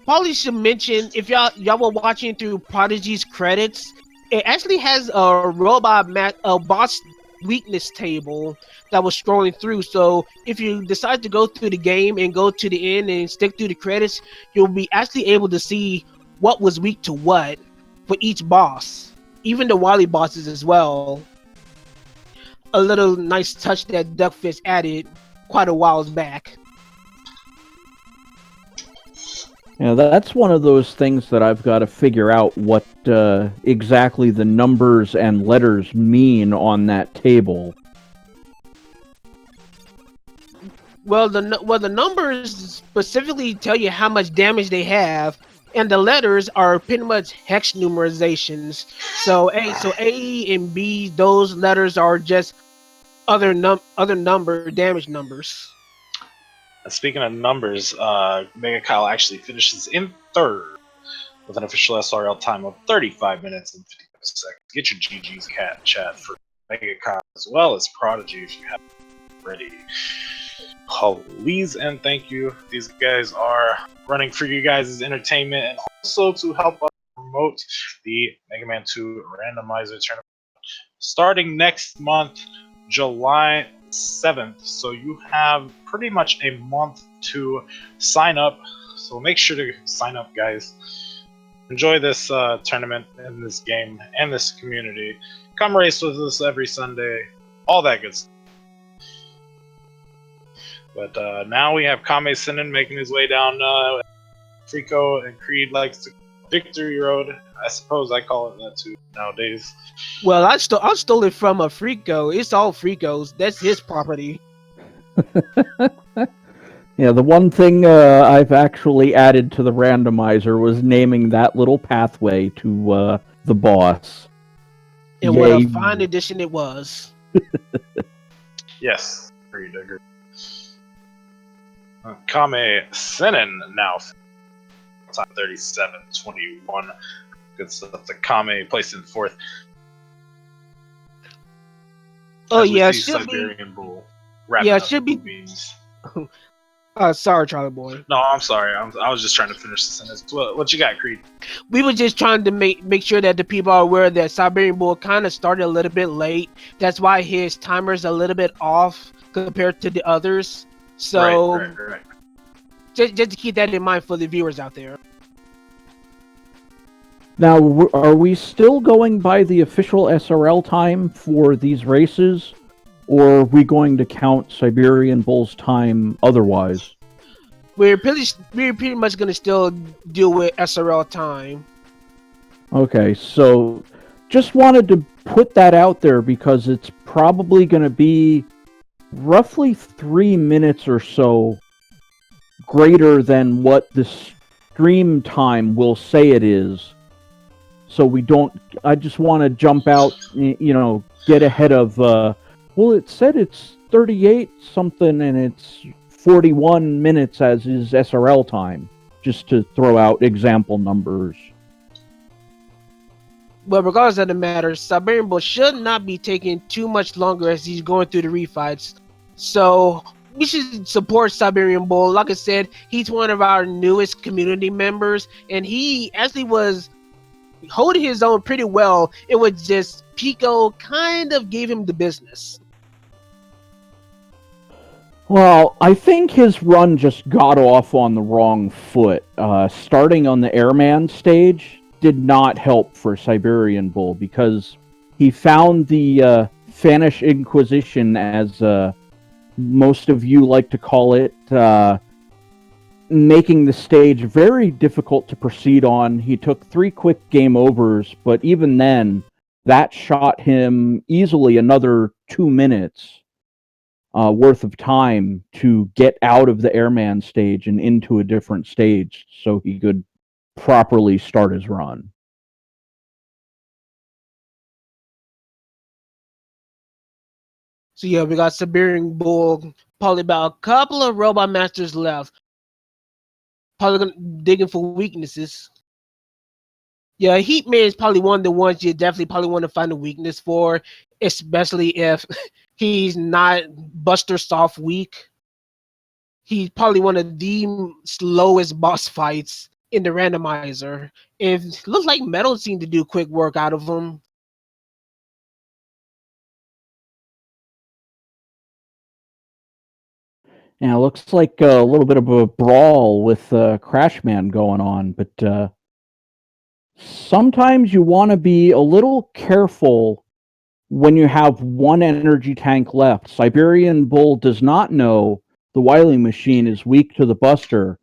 Probably should mention, if y'all were watching through Prodigy's credits, it actually has a boss weakness table that was scrolling through. So if you decide to go through the game and go to the end and stick through the credits, you'll be actually able to see what was weak to what for each boss, even the Wily bosses as well. A little nice touch that Duckfist added quite a while back. Yeah, that's one of those things that I've got to figure out what exactly the numbers and letters mean on that table. Well, the numbers specifically tell you how much damage they have, and the letters are pretty much hex numerizations. So A and B, those letters are just other damage numbers. Speaking of numbers, Mega Kyle actually finishes in third with an official SRL time of 35 minutes and 55 seconds. Get your GG's chat for Mega Kyle as well as Prodigy if you haven't already. Please and thank you. These guys are running for you guys' entertainment and also to help us promote the Mega Man 2 Randomizer tournament starting next month, July 7th. So you have pretty much a month to sign up. So make sure to sign up, guys. Enjoy this tournament and this game and this community. Come race with us every Sunday. All that good stuff. But now we have Kame-sen making his way down Frico and Creed likes to Victory Road. I suppose I call it that too nowadays. Well, I stole it from a Frico. It's all Frico's. That's his property. Yeah, the one thing I've actually added to the randomizer was naming that little pathway to the boss. And what a fine addition it was. Yes, agreed. Kame-sen now time 37-21. Good stuff. The Kame placed in fourth. Oh as we yeah, it see should be. Siberian Bull Yeah, wrapping it up the should be. movies. Sorry, Charlie boy. No, I'm sorry. I was just trying to finish the sentence. What you got, Creed? We were just trying to make sure that the people are aware that Siberian Bull kind of started a little bit late. That's why his timer's a little bit off compared to the others. So Right. just to keep that in mind for the viewers out there. Now, are we still going by the official SRL time for these races, or are we going to count Siberian Bull's time otherwise? We're pretty much gonna still deal with SRL time. Okay, so just wanted to put that out there because it's probably going to be roughly 3 minutes or so greater than what the stream time will say it is. So we don't. I just want to jump out, get ahead of. Well, it said it's 38 something and it's 41 minutes as is SRL time, just to throw out example numbers. But regardless of the matter, Siberian Bull should not be taking too much longer as he's going through the refights. So we should support Siberian Bull. Like I said, he's one of our newest community members, and he actually was holding his own pretty well. It was just Pico kind of gave him the business. Well, I think his run just got off on the wrong foot. Starting on the Airman stage did not help for Siberian Bull because he found the Spanish Inquisition, as most of you like to call it, making the stage very difficult to proceed on. He took 3 quick game overs, but even then, that shot him easily another 2 minutes worth of time to get out of the Airman stage and into a different stage so he could properly start his run. So yeah, we got Siberian Bull, probably about a couple of Robot Masters left. Probably gonna digging for weaknesses. Yeah, Heatman is probably one of the ones you definitely probably want to find a weakness for, especially if he's not Buster Soft weak. He's probably one of the slowest boss fights in the randomizer. And it looks like Metal seemed to do quick work out of him. Yeah, it looks like a little bit of a brawl with Crashman going on, but sometimes you want to be a little careful when you have one energy tank left. Siberian Bull does not know the Wily machine is weak to the Buster,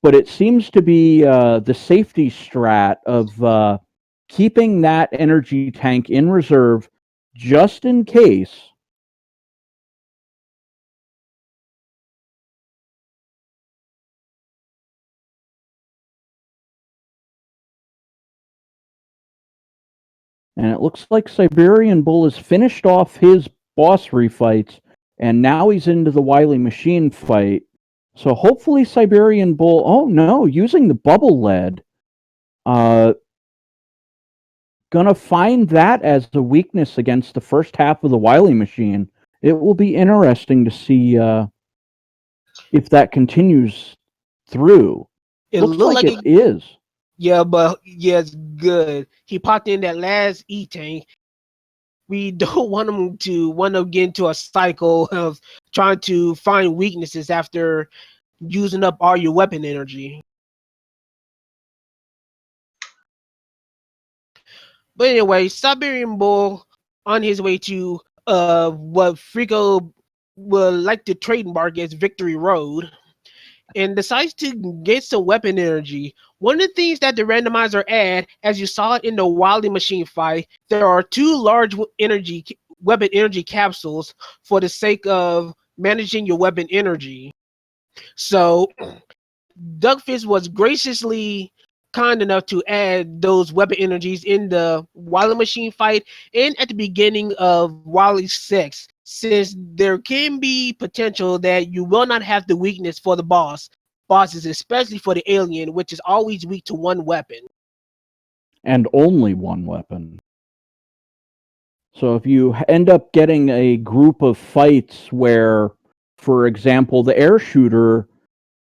but it seems to be the safety strat of keeping that energy tank in reserve just in case. And it looks like Siberian Bull has finished off his boss refights, and now he's into the Wily machine fight. So hopefully Siberian Bull... Oh, no, using the bubble lead. Gonna find that as a weakness against the first half of the Wily machine. It will be interesting to see if that continues through. It Looks looked like like it is. Yeah, but yeah, it's good. He popped in that last E-tank. We don't want him to get into a cycle of trying to find weaknesses after using up all your weapon energy. But anyway, Siberian Bull on his way to what Frico would like to trademark as Victory Road, and decides to get some weapon energy. One of the things that the randomizer add, as you saw it in the Wily machine fight, there are 2 large weapon energy capsules for the sake of managing your weapon energy. So Duckfist was graciously kind enough to add those weapon energies in the Wily machine fight and at the beginning of Wily 6, since there can be potential that you will not have the weakness for the bosses, especially for the alien, which is always weak to one weapon. And only one weapon. So if you end up getting a group of fights where, for example, the air shooter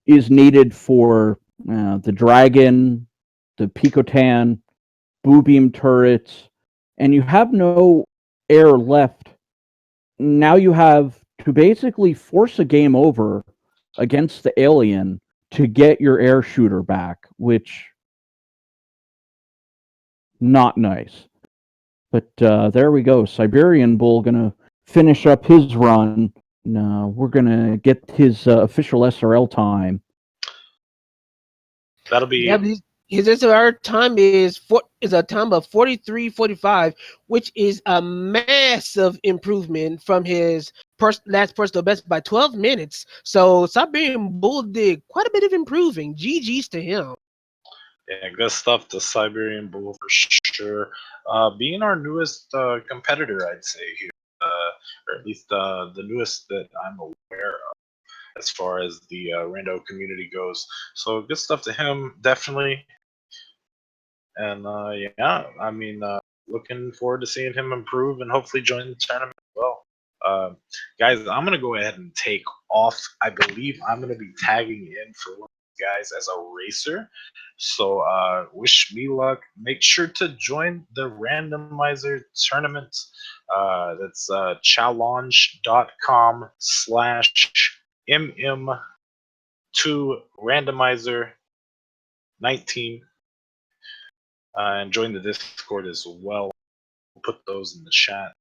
is needed for the dragon, the Picotan, Boo Beam turrets, and you have no air left, now you have to basically force a game over against the alien to get your air shooter back, which not nice. But there we go. Siberian Bull gonna finish up his run. We're gonna get his official SRL time. That'll be Yeah, his SR time is a time of 43:45, which is a massive improvement from his last personal best by 12 minutes. So Siberian Bull did quite a bit of improving. GG's to him. Yeah, good stuff to Siberian Bull for sure. Being our newest competitor, I'd say here, or at least the newest that I'm aware of as far as the rando community goes. So good stuff to him, definitely. And yeah, I mean, looking forward to seeing him improve and hopefully join the tournament as well. Guys, I'm gonna go ahead and take off. I believe I'm gonna be tagging in for one of you guys as a racer. So wish me luck. Make sure to join the randomizer tournament. That's challenge.com/mm2randomizer19 and join the Discord as well. We'll put those in the chat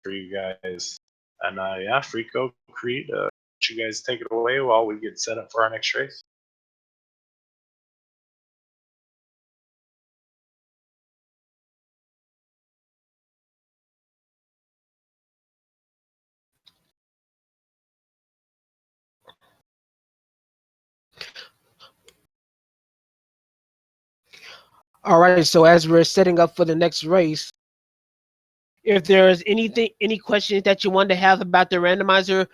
for you guys. And yeah, Freako, Creed, you guys take it away while we get set up for our next race. All right, so as we're setting up for the next race, if there's any questions that you want to have about the randomizer,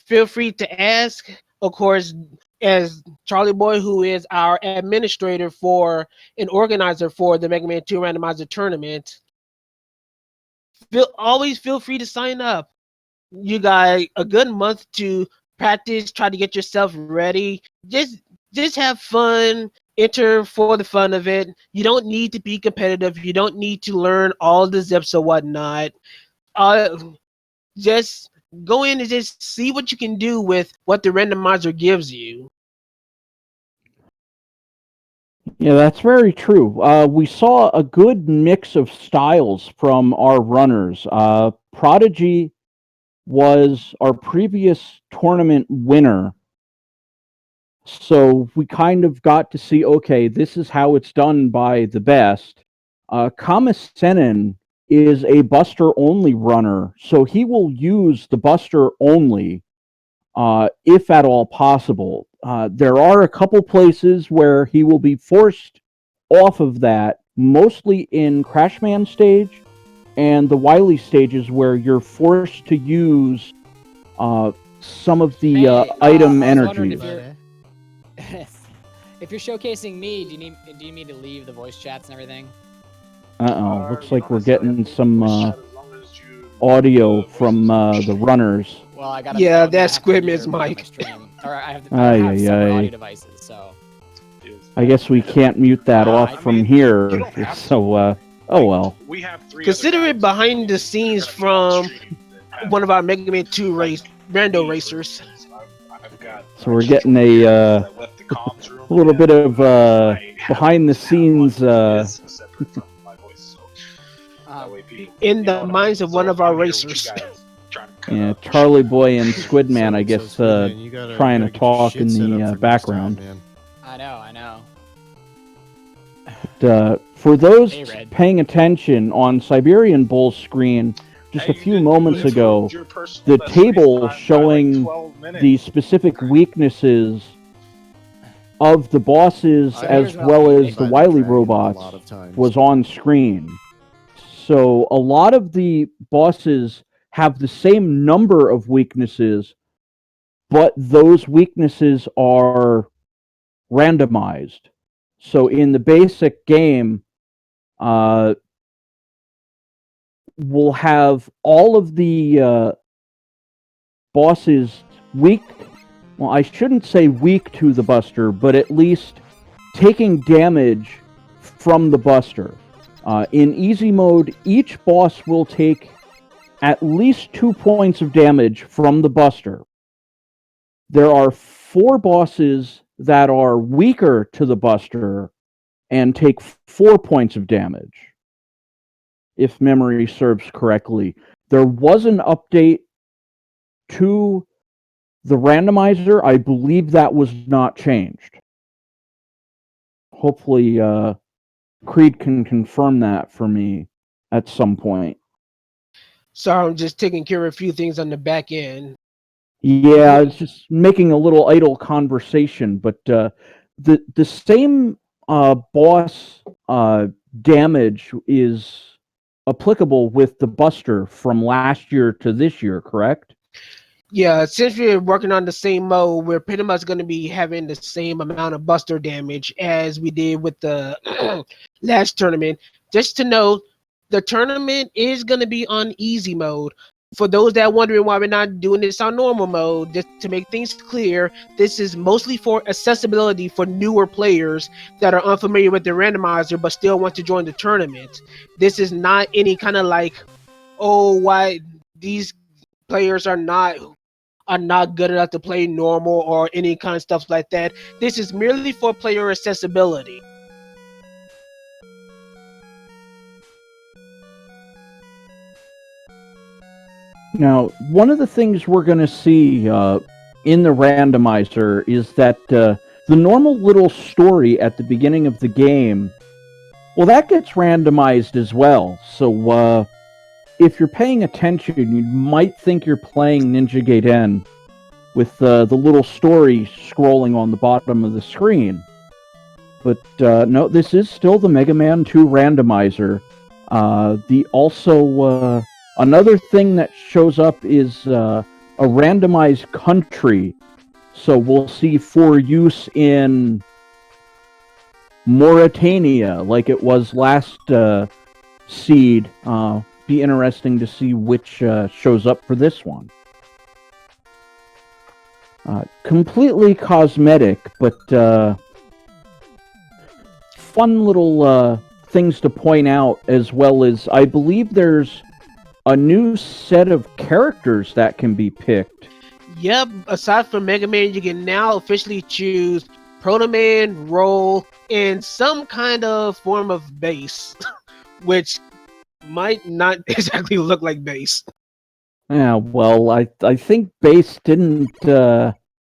feel free to ask. Of course, as Charlie Boy, who is our administrator for and organizer for the Mega Man 2 Randomizer Tournament, always feel free to sign up. You got a good month to practice, try to get yourself ready. Just have fun, enter for the fun of it. You don't need to be competitive. You don't need to learn all the zips or whatnot. Just go in and just see what you can do with what the randomizer gives you. Yeah, that's very true. We saw a good mix of styles from our runners. Prodigy was our previous tournament winner. So we kind of got to see, okay, this is how it's done by the best. Kamasenin is a Buster only runner, so he will use the Buster only if at all possible. There are a couple places where he will be forced off of that, mostly in Crashman stage and the Wily stages where you're forced to use some of the item energies. If you're showcasing me, do you need me to leave the voice chats and everything? Looks like we're getting some audio from the runners. Well, I gotta. Yeah, that's Squidman's mic. Or I have separate audio devices, so. I guess we can't mute that off from here. So, oh well. We have three. Consider it behind the scenes from one of our Mega Man 2 rando racers. So we're getting a little bit of behind the scenes in the minds of one of our racers. Yeah, Charlie Boy and Squidman, I guess, trying to talk in the background. I know. But, for those paying attention on Siberian Bull's screen, just a few moments ago, the table showing the specific weaknesses of the bosses as well as the Wily robots was on screen. So a lot of the bosses have the same number of weaknesses, but those weaknesses are randomized. So in the basic game, will have all of the bosses weak. Well, I shouldn't say weak to the Buster, but at least taking damage from the Buster. In easy mode, each boss will take at least 2 points of damage from the Buster. There are 4 bosses that are weaker to the Buster and take 4 points of damage, if memory serves correctly. There was an update to the randomizer. I believe that was not changed. Hopefully, Creed can confirm that for me at some point. Sorry, I'm just taking care of a few things on the back end. Yeah, it's just making a little idle conversation, but the same boss damage is applicable with the Buster from last year to this year, correct? Yeah, since we're working on the same mode, we're pretty much going to be having the same amount of Buster damage as we did with the last tournament. Just to note, the tournament is going to be on easy mode. For those that are wondering why we're not doing this on normal mode, just to make things clear, this is mostly for accessibility for newer players that are unfamiliar with the randomizer but still want to join the tournament. This is not any kind of like, oh, why these players are not good enough to play normal or any kind of stuff like that. This is merely for player accessibility. Now, one of the things we're going to see in the randomizer is that the normal little story at the beginning of the game, well, that gets randomized as well. So if you're paying attention, you might think you're playing Ninja Gaiden with the little story scrolling on the bottom of the screen. But no, this is still the Mega Man 2 randomizer. Another thing that shows up is a randomized country. So we'll see for use in Mauritania, like it was last Seed. Be interesting to see which shows up for this one. Completely cosmetic, but fun little things to point out, as well as I believe there's a new set of characters that can be picked. Yep, aside from Mega Man, you can now officially choose Proto Man, Roll, and some kind of form of bass, which might not exactly look like bass. Yeah, well, I think bass didn't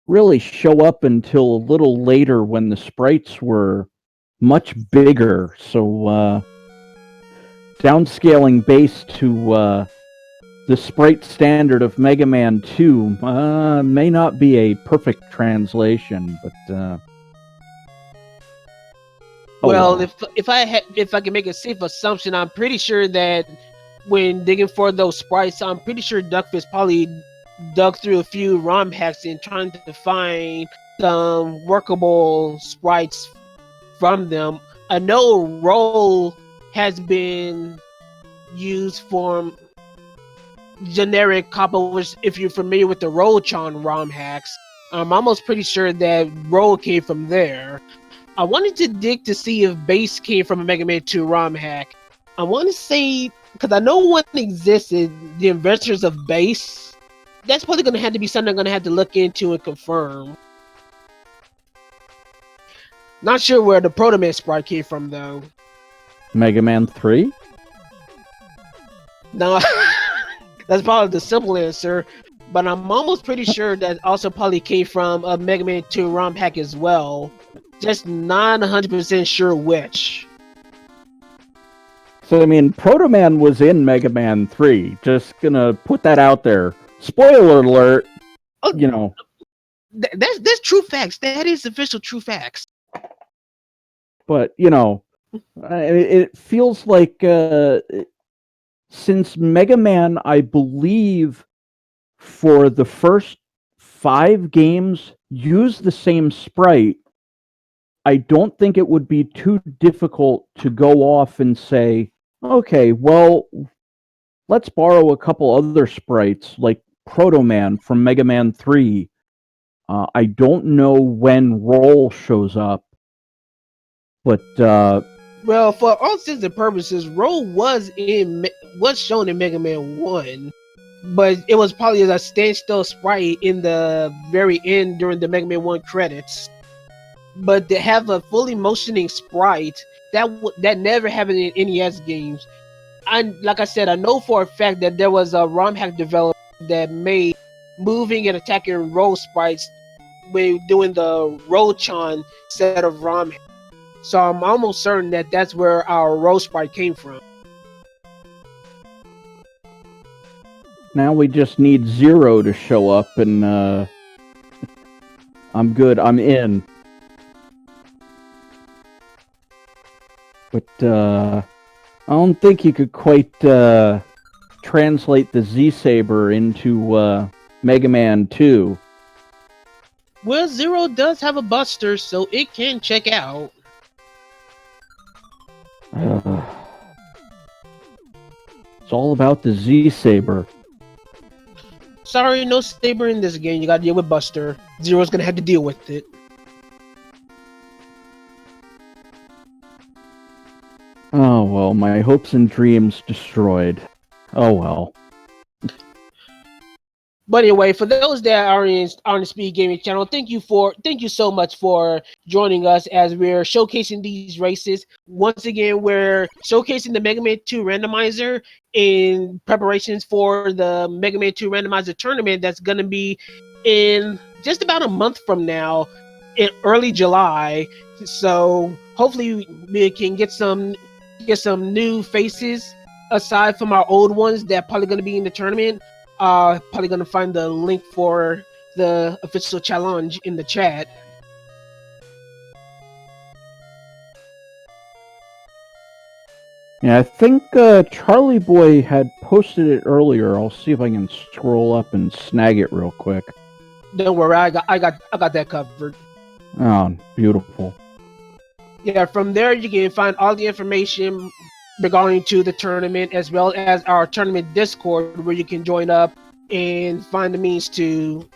really show up until a little later when the sprites were much bigger, so downscaling bass to the sprite standard of Mega Man 2 may not be a perfect translation, but Well, if I can make a safe assumption, I'm pretty sure that when digging for those sprites, I'm pretty sure Duckfish probably dug through a few ROM hacks and trying to find some workable sprites from them. I know Roll has been used for generic copies. If you're familiar with the Roll-Chan ROM hacks, I'm almost pretty sure that Roll came from there. I wanted to dig to see if bass came from a Mega Man 2 ROM hack. I want to say, because I know one existed, the Inventors of Bass. That's probably going to have to be something I'm going to have to look into and confirm. Not sure where the Proto Man sprite came from, though. Mega Man 3? No, that's probably the simple answer. But I'm almost pretty sure that also probably came from a Mega Man 2 ROM hack as well. Just not 100% sure which. So, I mean, Proto Man was in Mega Man 3. Just gonna put that out there. Spoiler alert! Oh, you know. That's true facts. That is official true facts. But, you know, it feels like since Mega Man, I believe, for the first 5 games, used the same sprite, I don't think it would be too difficult to go off and say, okay, well, let's borrow a couple other sprites, like Proto Man from Mega Man 3. I don't know when Roll shows up, but Well, for all intents and purposes, Roll was shown in Mega Man 1, but it was probably a standstill sprite in the very end during the Mega Man 1 credits. But to have a fully motioning sprite, that never happened in NES games. Like I said, I know for a fact that there was a ROM hack developer that made moving and attacking Roll sprites when doing the Roll-chan set of ROM hacks. So I'm almost certain that that's where our Roll sprite came from. now we just need Zero to show up, and I'm good. I'm in. But I don't think you could quite translate the Z-Saber into Mega Man 2. Well, Zero does have a buster, so it can check out. It's all about the Z-Saber. Sorry, no Saber in this game. You gotta deal with Buster. Zero's gonna have to deal with it. Oh well, my hopes and dreams destroyed. Oh well. But anyway, for those that are on the Speed Gaming channel, thank you so much for joining us as we're showcasing these races. Once again, we're showcasing the Mega Man 2 randomizer in preparations for the Mega Man 2 randomizer tournament that's going to be in just about a month from now, in early July. So hopefully we can get some new faces aside from our old ones that probably going to be in the tournament. Probably gonna find the link for the official challenge in the chat. Yeah, I think Charlie Boy had posted it earlier. I'll see if I can scroll up and snag it real quick. Don't worry, I got that covered. Oh, beautiful. Yeah, from there you can find all the information regarding to the tournament, as well as our tournament Discord, where you can join up and find the means to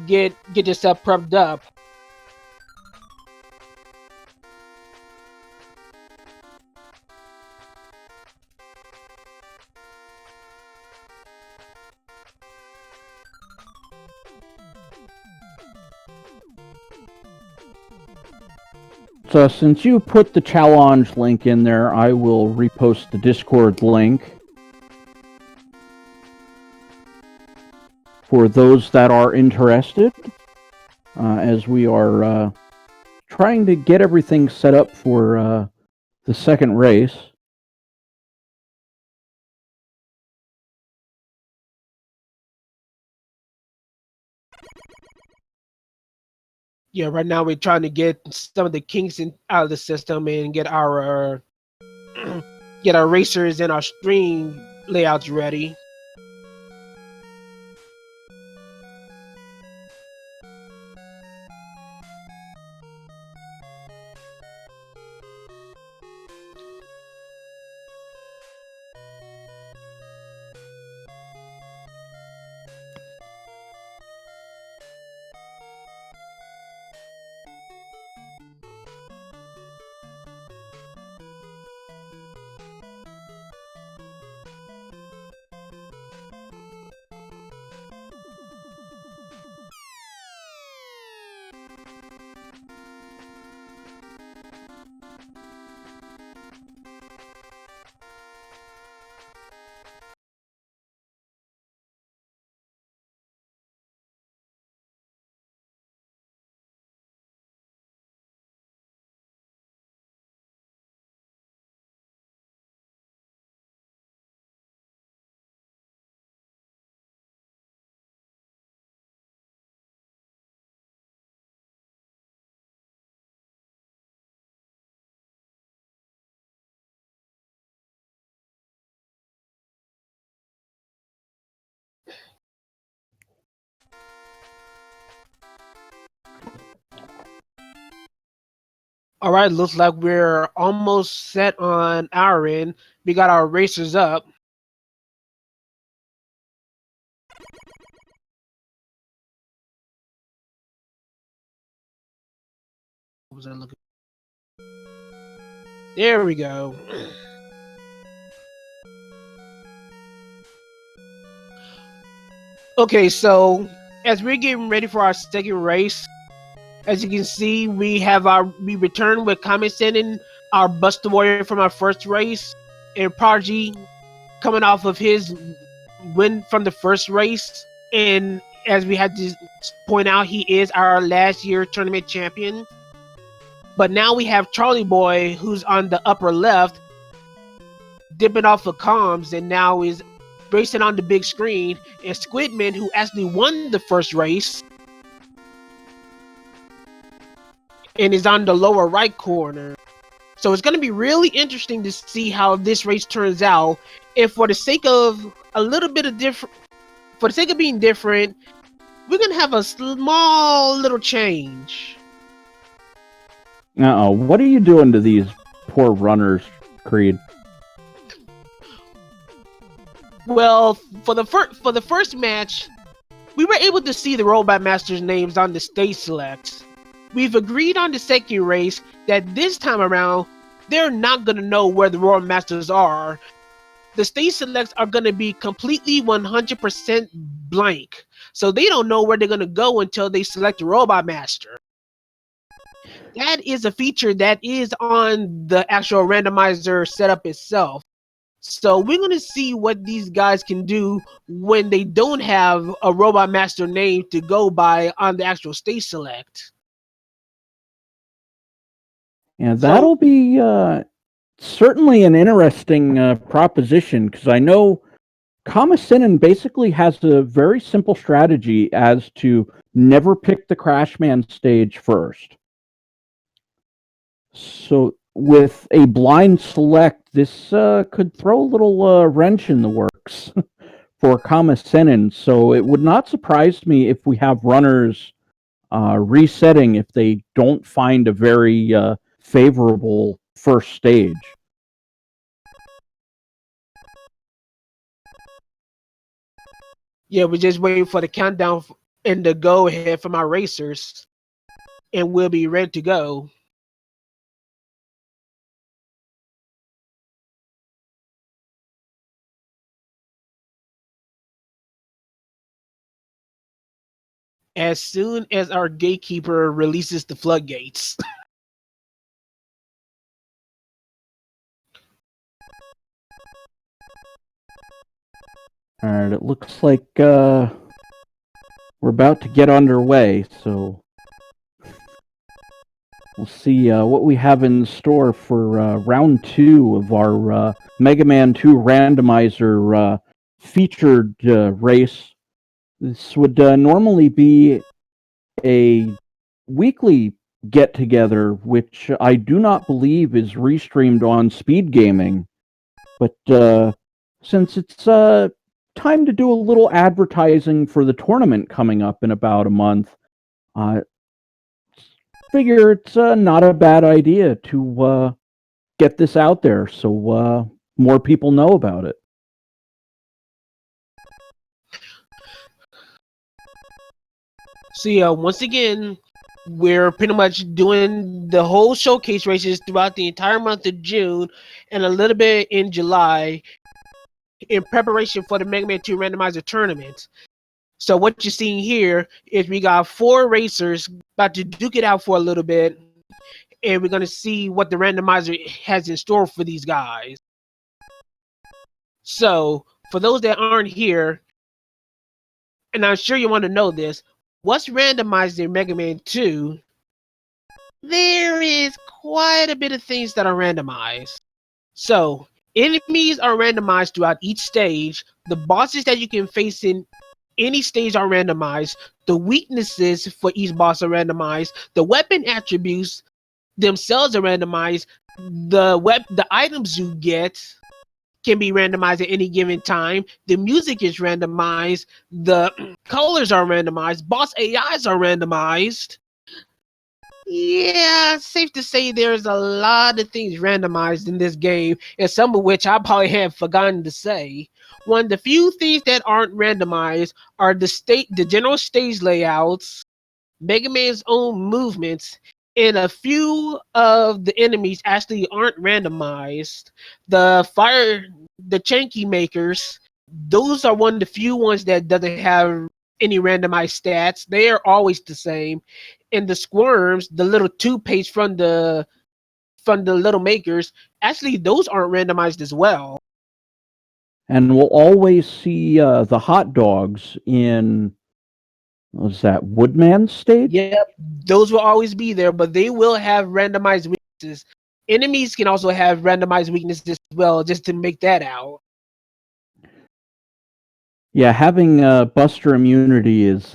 get yourself prepped up. So since you put the challenge link in there, I will repost the Discord link for those that are interested, as we are trying to get everything set up for the second race. Yeah, right now we're trying to get some of the kinks out of the system and get our racers and our stream layouts ready. All right, looks like we're almost set on our end. We got our racers up. What was I looking? There we go. Okay, so as we're getting ready for our second race, as you can see, we return with Comet sending our Buster Warrior from our first race, and Prodigy coming off of his win from the first race. And as we had to point out, he is our last year tournament champion. But now we have Charlie Boy, who's on the upper left, dipping off of comms, and now is racing on the big screen. And Squidman, who actually won the first race, and is on the lower right corner. So it's going to be really interesting to see how this race turns out. And for the sake of a little bit of for the sake of being different, we're going to have a small little change. Uh-oh, what are you doing to these poor runners, Creed? Well, for the first match, we were able to see the Robot Masters' names on the stage selects. We've agreed on the second race that this time around, they're not going to know where the Robot Masters are. The stage selects are going to be completely 100% blank. So they don't know where they're going to go until they select a Robot Master. That is a feature that is on the actual randomizer setup itself. So we're going to see what these guys can do when they don't have a Robot Master name to go by on the actual stage select. Yeah, that'll be certainly an interesting proposition, because I know Kamisinen basically has a very simple strategy as to never pick the Crashman stage first. So with a blind select, this could throw a little wrench in the works for Kamisinen. So it would not surprise me if we have runners resetting if they don't find a very favorable first stage. Yeah, we're just waiting for the countdown and the go ahead from our racers, and we'll be ready to go. As soon as our gatekeeper releases the floodgates. Alright, it looks like we're about to get underway, so we'll see what we have in store for round 2 of our Mega Man 2 Randomizer featured race. This would normally be a weekly get-together, which I do not believe is restreamed on Speed Gaming. But since it's time to do a little advertising for the tournament coming up in about a month, figure it's not a bad idea to get this out there so more people know about it. So once again, we're pretty much doing the whole showcase races throughout the entire month of June and a little bit in July in preparation for the Mega Man 2 Randomizer tournament. So what you're seeing here is we got 4 racers about to duke it out for a little bit, and we're going to see what the randomizer has in store for these guys. So for those that aren't here, and I'm sure you want to know this, what's randomized in Mega Man 2? There is quite a bit of things that are randomized. So enemies are randomized throughout each stage. The bosses that you can face in any stage are randomized. The weaknesses for each boss are randomized. The weapon attributes themselves are randomized. The items you get can be randomized at any given time. The music is randomized. The colors are randomized. Boss AIs are randomized. Yeah, safe to say there's a lot of things randomized in this game, and some of which I probably have forgotten to say. One of the few things that aren't randomized are the general stage layouts, Mega Man's own movements, and a few of the enemies actually aren't randomized. The Chanky Makers, those are one of the few ones that doesn't have any randomized stats. They are always the same. And the Squirms, the little toothpaste from the little makers, actually those aren't randomized as well. And we'll always see the hot dogs in, what was that, Woodman stage? Yep, those will always be there, but they will have randomized weaknesses. Enemies can also have randomized weaknesses as well, just to make that out. Yeah, having Buster immunity is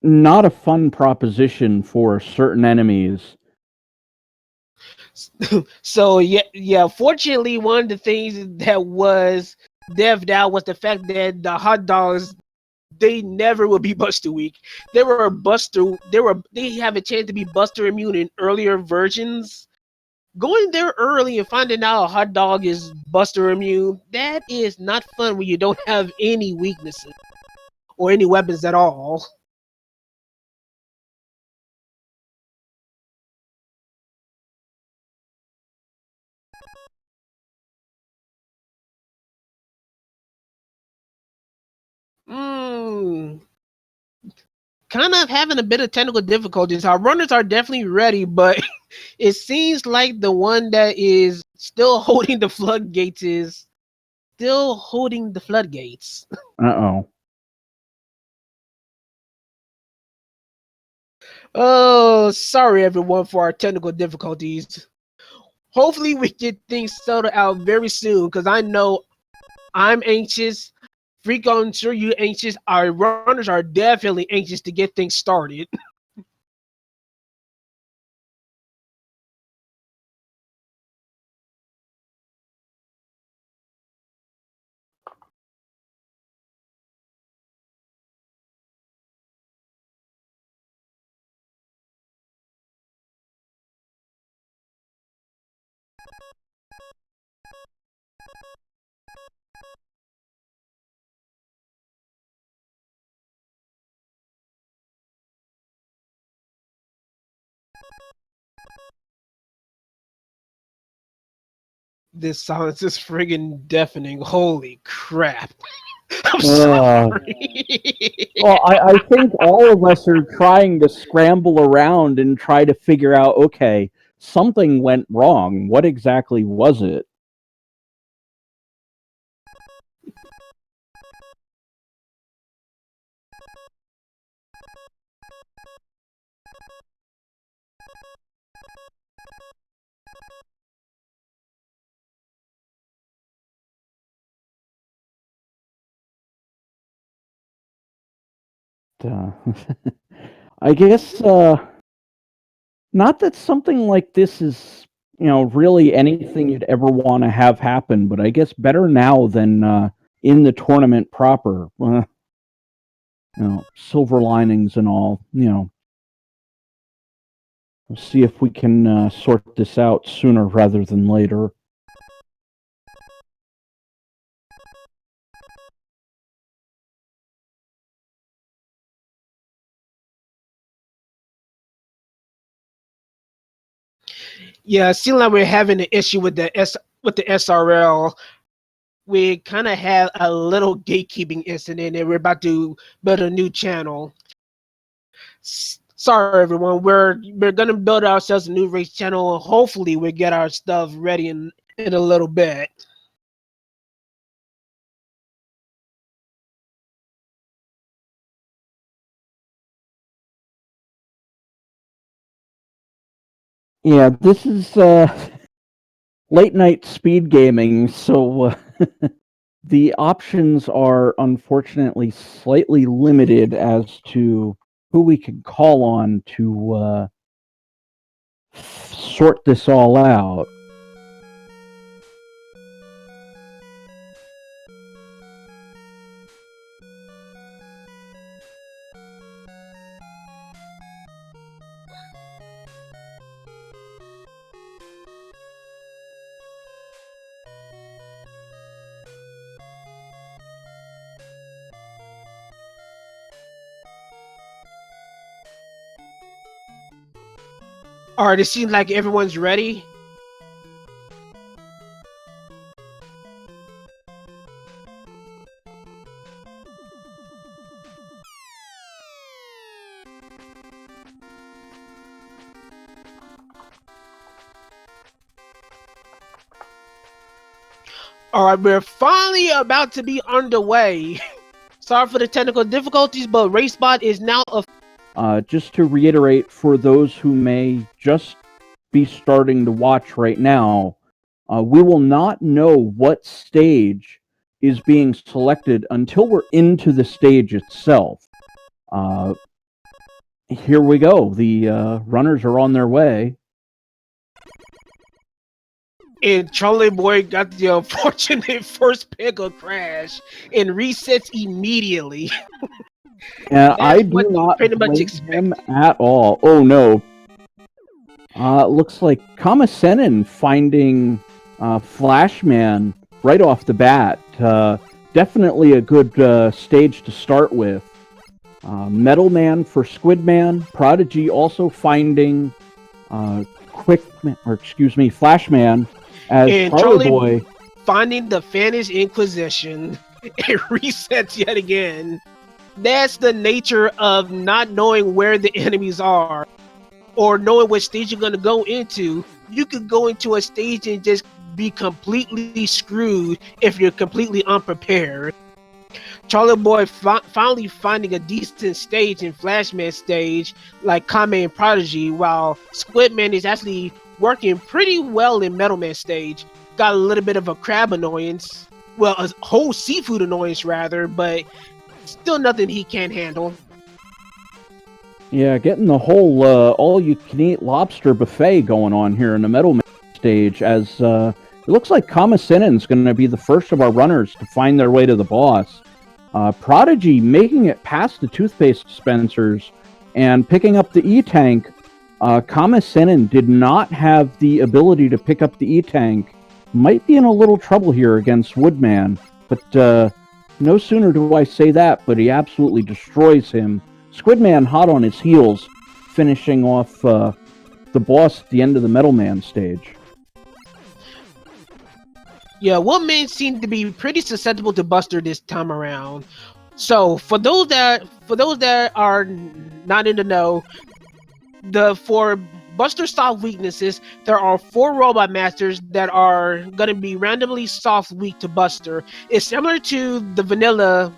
not a fun proposition for certain enemies. So yeah. Fortunately, one of the things that was devved out was the fact that the hot dogs they never will be Buster weak. They have a chance to be Buster immune in earlier versions. Going there early and finding out a hot dog is Buster immune, that is not fun when you don't have any weaknesses or any weapons at all. Hmm. Kind of having a bit of technical difficulties. Our runners are definitely ready, but it seems like the one that is still holding the floodgates is still holding the floodgates. Uh-oh. Oh, sorry everyone for our technical difficulties. Hopefully we get things settled out very soon because I know I'm anxious. Freak, I'm sure you're anxious. Our runners are definitely anxious to get things started. This silence is friggin' deafening. Holy crap. I'm Uh, sorry. well, I think all of us are trying to scramble around and try to figure out, okay, something went wrong. What exactly was it? Uh, I guess not that something like this is, really anything you'd ever want to have happen, but I guess better now than in the tournament proper. Silver linings and all. We'll see if we can sort this out sooner rather than later. Yeah, it seems like we're having an issue with the SRL. We kind of had a little gatekeeping incident, and we're about to build a new channel. Sorry, everyone. We're gonna build ourselves a new race channel. And hopefully, we get our stuff ready in a little bit. Yeah, this is late night speed gaming, so the options are unfortunately slightly limited as to who we can call on to sort this all out. All right, it seems like everyone's ready. All right, we're finally about to be underway. Sorry for the technical difficulties, but RaceBot is now Just to reiterate, for those who may just be starting to watch right now, we will not know what stage is being selected until we're into the stage itself. Here we go. The runners are on their way. and Charlie Boy got the unfortunate first pick of Crash and resets immediately. And I That's do what you not pretty much blame expect. him at all. Oh no. Looks like Kamasenin finding Flashman right off the bat. Definitely a good stage to start with. Metal Man for Squidman. Prodigy also finding Flashman as And Charlie Boy. finding the Spanish Inquisition. It resets yet again. That's the nature of not knowing where the enemies are or knowing what stage you're going to go into. You could go into a stage and just be completely screwed if you're completely unprepared. Charlie Boy finally finding a decent stage in Flashman stage like Kame and Prodigy, while Squidman is actually working pretty well in Metal Man stage. Got a little bit of a crab annoyance. Well, a whole seafood annoyance rather, but still nothing he can't handle. Yeah, getting the whole all-you-can-eat lobster buffet going on here in the Metal Man stage, as it looks like Kamasenin's going to be the first of our runners to find their way to the boss. Prodigy making it past the toothpaste dispensers and picking up the E-Tank. Kamasenin did not have the ability to pick up the E-Tank. Might be in a little trouble here against Woodman, but no sooner do I say that, but he absolutely destroys him. Squidman hot on his heels, finishing off the boss at the end of the Metal Man stage. Yeah, Woodman seemed to be pretty susceptible to Buster this time around. So for those that are not in the know, for Buster soft weaknesses, there are 4 Robot Masters that are gonna be randomly soft weak to Buster. It's similar to the vanilla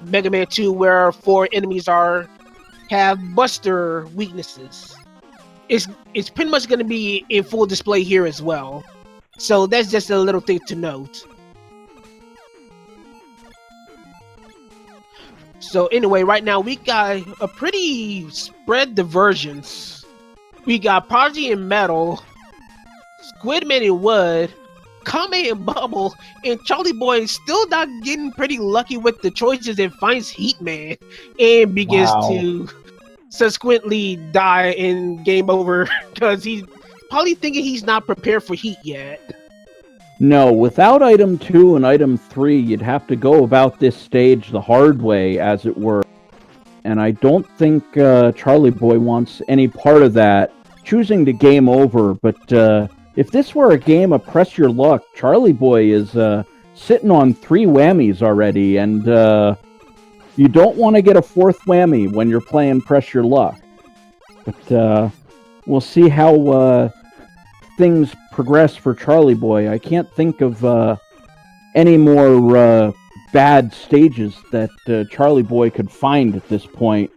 Mega Man 2, where 4 enemies have Buster weaknesses. It's pretty much gonna be in full display here as well. So that's just a little thing to note. So anyway, right now we got a pretty spread divergence. We got Prodigy and Metal, Squidman and Wood, Kame and Bubble, and Charlie Boy is still not getting pretty lucky with the choices and finds Heatman and begins to subsequently die in game over because he's probably thinking he's not prepared for Heat yet. No, without item 2 and item 3, you'd have to go about this stage the hard way, as it were. And I don't think Charlie Boy wants any part of that, choosing to game over. But if this were a game of press your luck, Charlie Boy is sitting on 3 whammies already, and you don't want to get a 4th whammy when you're playing press your luck. But we'll see how things progress for Charlie Boy. I can't think of any more bad stages that Charlie Boy could find at this point.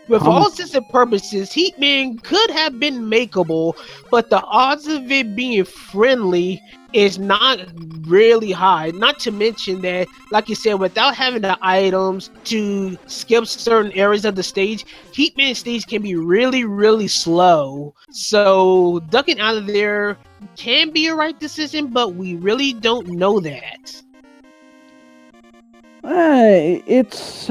With all intents and purposes, Heatman could have been makeable, but the odds of it being friendly is not really high. Not to mention that, like you said, without having the items to skip certain areas of the stage, Heatman stage can be really, really slow. So ducking out of there can be a right decision, but we really don't know that. It's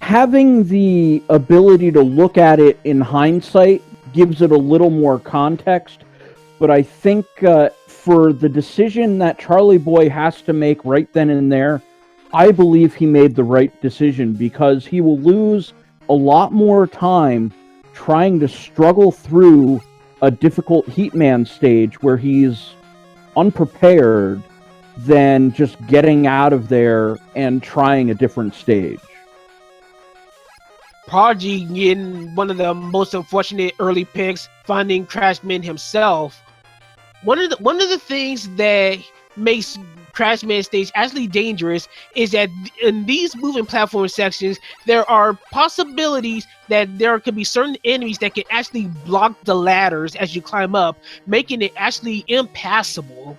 having the ability to look at it in hindsight gives it a little more context, but I think for the decision that Charlie Boy has to make right then and there, I believe he made the right decision, because he will lose a lot more time trying to struggle through a difficult Heatman stage where he's unprepared than just getting out of there and trying a different stage. Prodigy getting one of the most unfortunate early picks, finding Crashman himself. One of the things that makes Crashman stage actually dangerous is that in these moving platform sections, there are possibilities that there could be certain enemies that can actually block the ladders as you climb up, making it actually impassable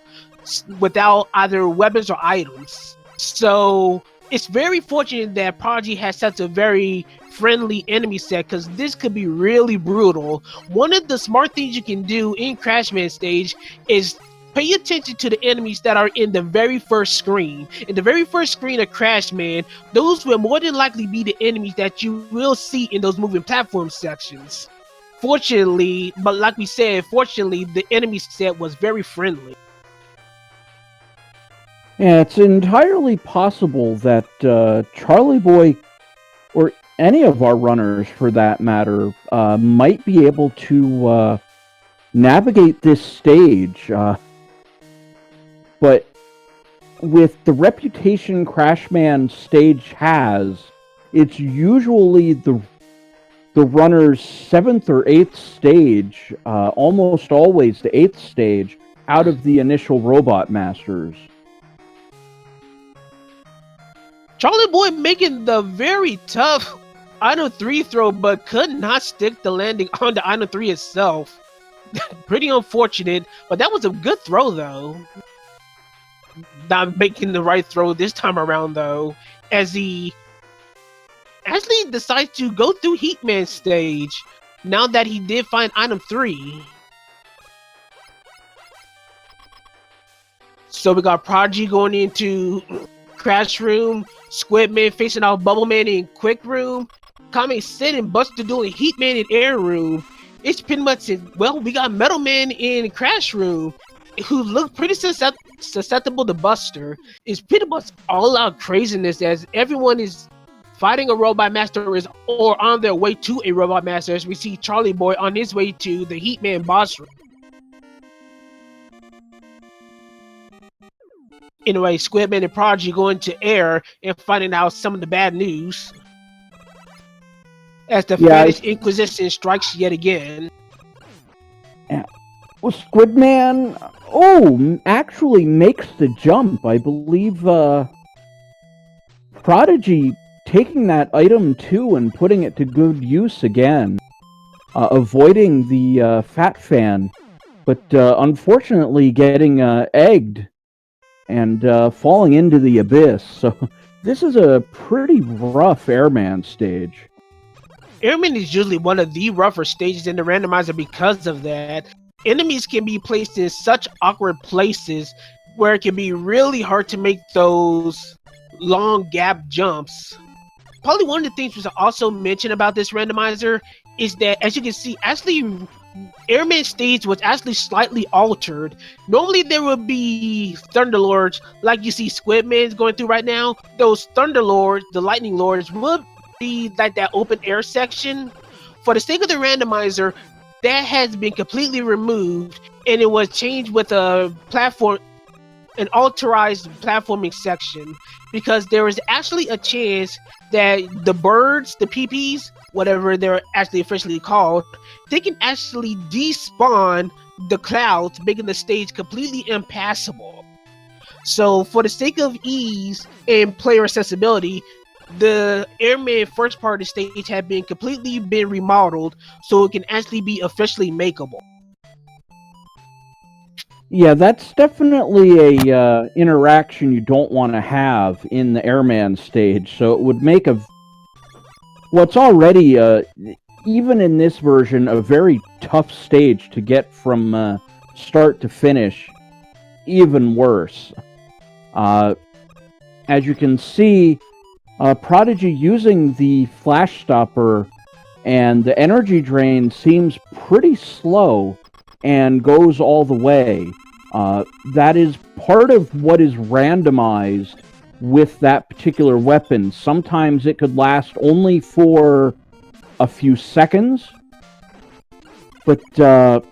without either weapons or items. So it's very fortunate that Prodigy has such a very friendly enemy set, because this could be really brutal. One of the smart things you can do in Crashman stage is pay attention to the enemies that are in the very first screen. In the very first screen of Crashman, those will more than likely be the enemies that you will see in those moving platform sections. Fortunately, but like we said, fortunately, the enemy set was very friendly. Yeah, it's entirely possible that Charlie Boy, or any of our runners for that matter, might be able to navigate this stage. But with the reputation Crashman stage has, it's usually the runner's 7th or 8th stage, almost always the 8th stage, out of the initial Robot Masters. Charlie Boy making the very tough Item 3 throw, but could not stick the landing on the Item 3 itself. Pretty unfortunate, but that was a good throw though. Not making the right throw this time around though, as he actually decides to go through Heatman stage now that he did find Item 3. So we got Prodigy going into Crash Room, Squidman facing out Bubbleman in Quick Room, Kame Sin and Buster doing Heatman in Air Room. It's pretty much it. Well, we got Metal Man in Crash Room, who look pretty susceptible to Buster. It's pretty much all out craziness as everyone is fighting a Robot Master or on their way to a Robot Master, as we see Charlie Boy on his way to the Heatman boss room. Anyway, Squidman and Prodigy going to Air and finding out some of the bad news as the Spanish Inquisition strikes yet again. Yeah. Well, Squidman, actually makes the jump. I believe Prodigy taking that Item 2 and putting it to good use again, avoiding the Fat Fan, but unfortunately getting egged and falling into the abyss. So this is a pretty rough Airman stage. Airman is usually one of the rougher stages in the randomizer because of that. Enemies can be placed in such awkward places where it can be really hard to make those long gap jumps. Probably one of the things we should also mention about this randomizer is that, as you can see, actually Airman stage was actually slightly altered. Normally there would be Thunderlords like you see Squidman's going through right now. Those Thunderlords, the Lightning Lords, would be like that open air section. For the sake of the randomizer, that has been completely removed and it was changed with a platform, an alterized platforming section, because there is actually a chance that the birds, the PPs, whatever they're actually officially called, they can actually despawn the clouds, making the stage completely impassable. So for the sake of ease and player accessibility, the Airman first part of the stage had been completely remodeled so it can actually be officially makeable. Yeah, that's definitely a interaction you don't want to have in the Airman stage. So it would make what's already even in this version a very tough stage to get from start to finish even worse. As you can see, Prodigy using the Flash Stopper and the energy drain seems pretty slow and goes all the way. That is part of what is randomized with that particular weapon. Sometimes it could last only for a few seconds. But, the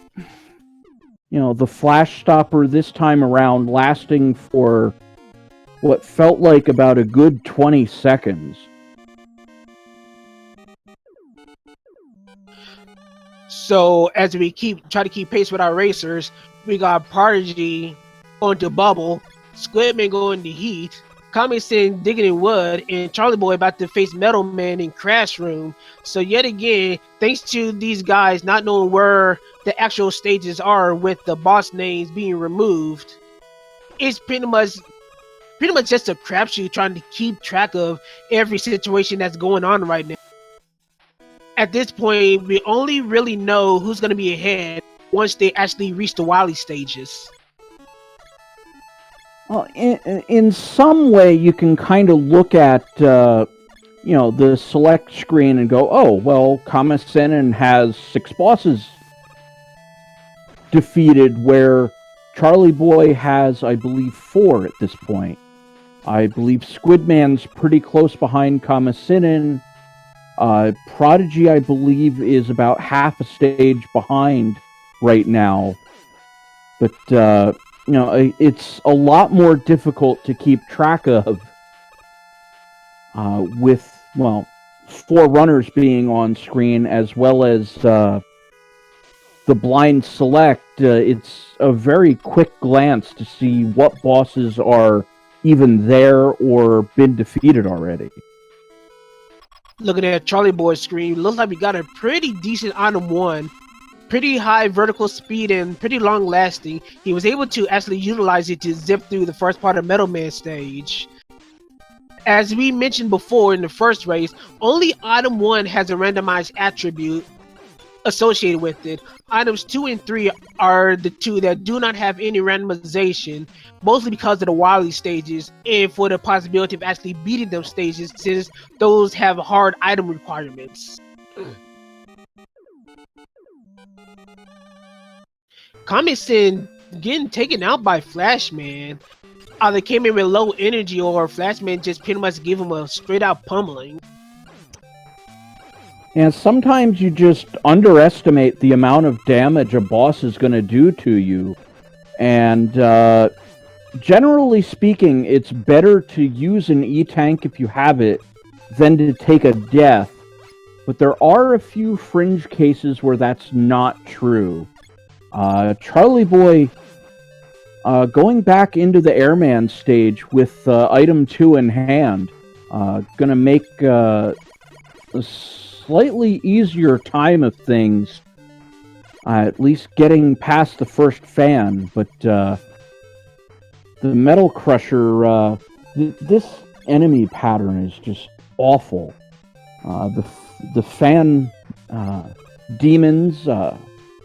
flash stopper this time around lasting for what felt like about a good 20 seconds. So as we try to keep pace with our racers, we got Prodigy going to Bubble, Squidman going to Heat, Kami-sen digging in wood, and Charlie Boy about to face Metal Man in Crash Room. So yet again, thanks to these guys not knowing where the actual stages are with the boss names being removed, it's pretty much just a crapshoot trying to keep track of every situation that's going on right now. At this point, we only really know who's going to be ahead once they actually reach the Wily stages. Well, in some way, you can kind of look at, the select screen and go, oh, well, Kami-sen has 6 bosses defeated, where Charlie Boy has, I believe, 4 at this point. I believe Squidman's pretty close behind Kami-sen. Prodigy, I believe, is about half a stage behind right now. But, it's a lot more difficult to keep track of with, 4 runners being on screen, as well as the blind select. It's a very quick glance to see what bosses are even there or been defeated already. Looking at Charlie Boy's screen, looks like we got a pretty decent item 1. Pretty high vertical speed and pretty long lasting. He was able to actually utilize it to zip through the first part of Metal Man stage. As we mentioned before in the first race, only item 1 has a randomized attribute associated with it. Items 2 and 3 are the 2 that do not have any randomization, mostly because of the Wily stages and for the possibility of actually beating them stages, since those have hard item requirements. Kami-sen getting taken out by Flashman. Either came in with low energy or Flashman just pretty much gave him a straight out pummeling. And sometimes you just underestimate the amount of damage a boss is going to do to you. And generally speaking, it's better to use an E-Tank if you have it than to take a death. But there are a few fringe cases where that's not true. Charlie Boy, going back into the Airman stage with item 2 in hand, gonna make a slightly easier time of things, at least getting past the first fan. But the Metal Crusher, this enemy pattern is just awful. The fan demons,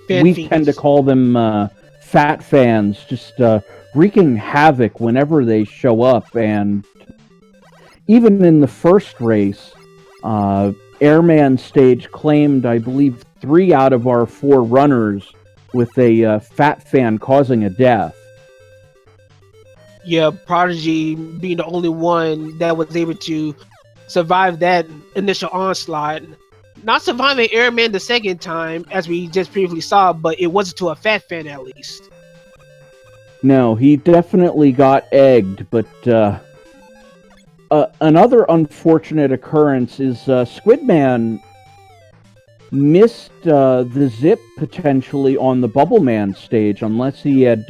we tend to call them fat fans, just wreaking havoc whenever they show up. And even in the first race, Airman stage claimed, I believe, 3 out of our 4 runners with a fat fan causing a death. Yeah, Prodigy being the only one that was able to survive that initial onslaught. Not surviving Airman the second time, as we just previously saw, but it wasn't to a fat fan at least. No, he definitely got egged, but another unfortunate occurrence is Squidman missed the zip potentially on the Bubble Man stage, unless he had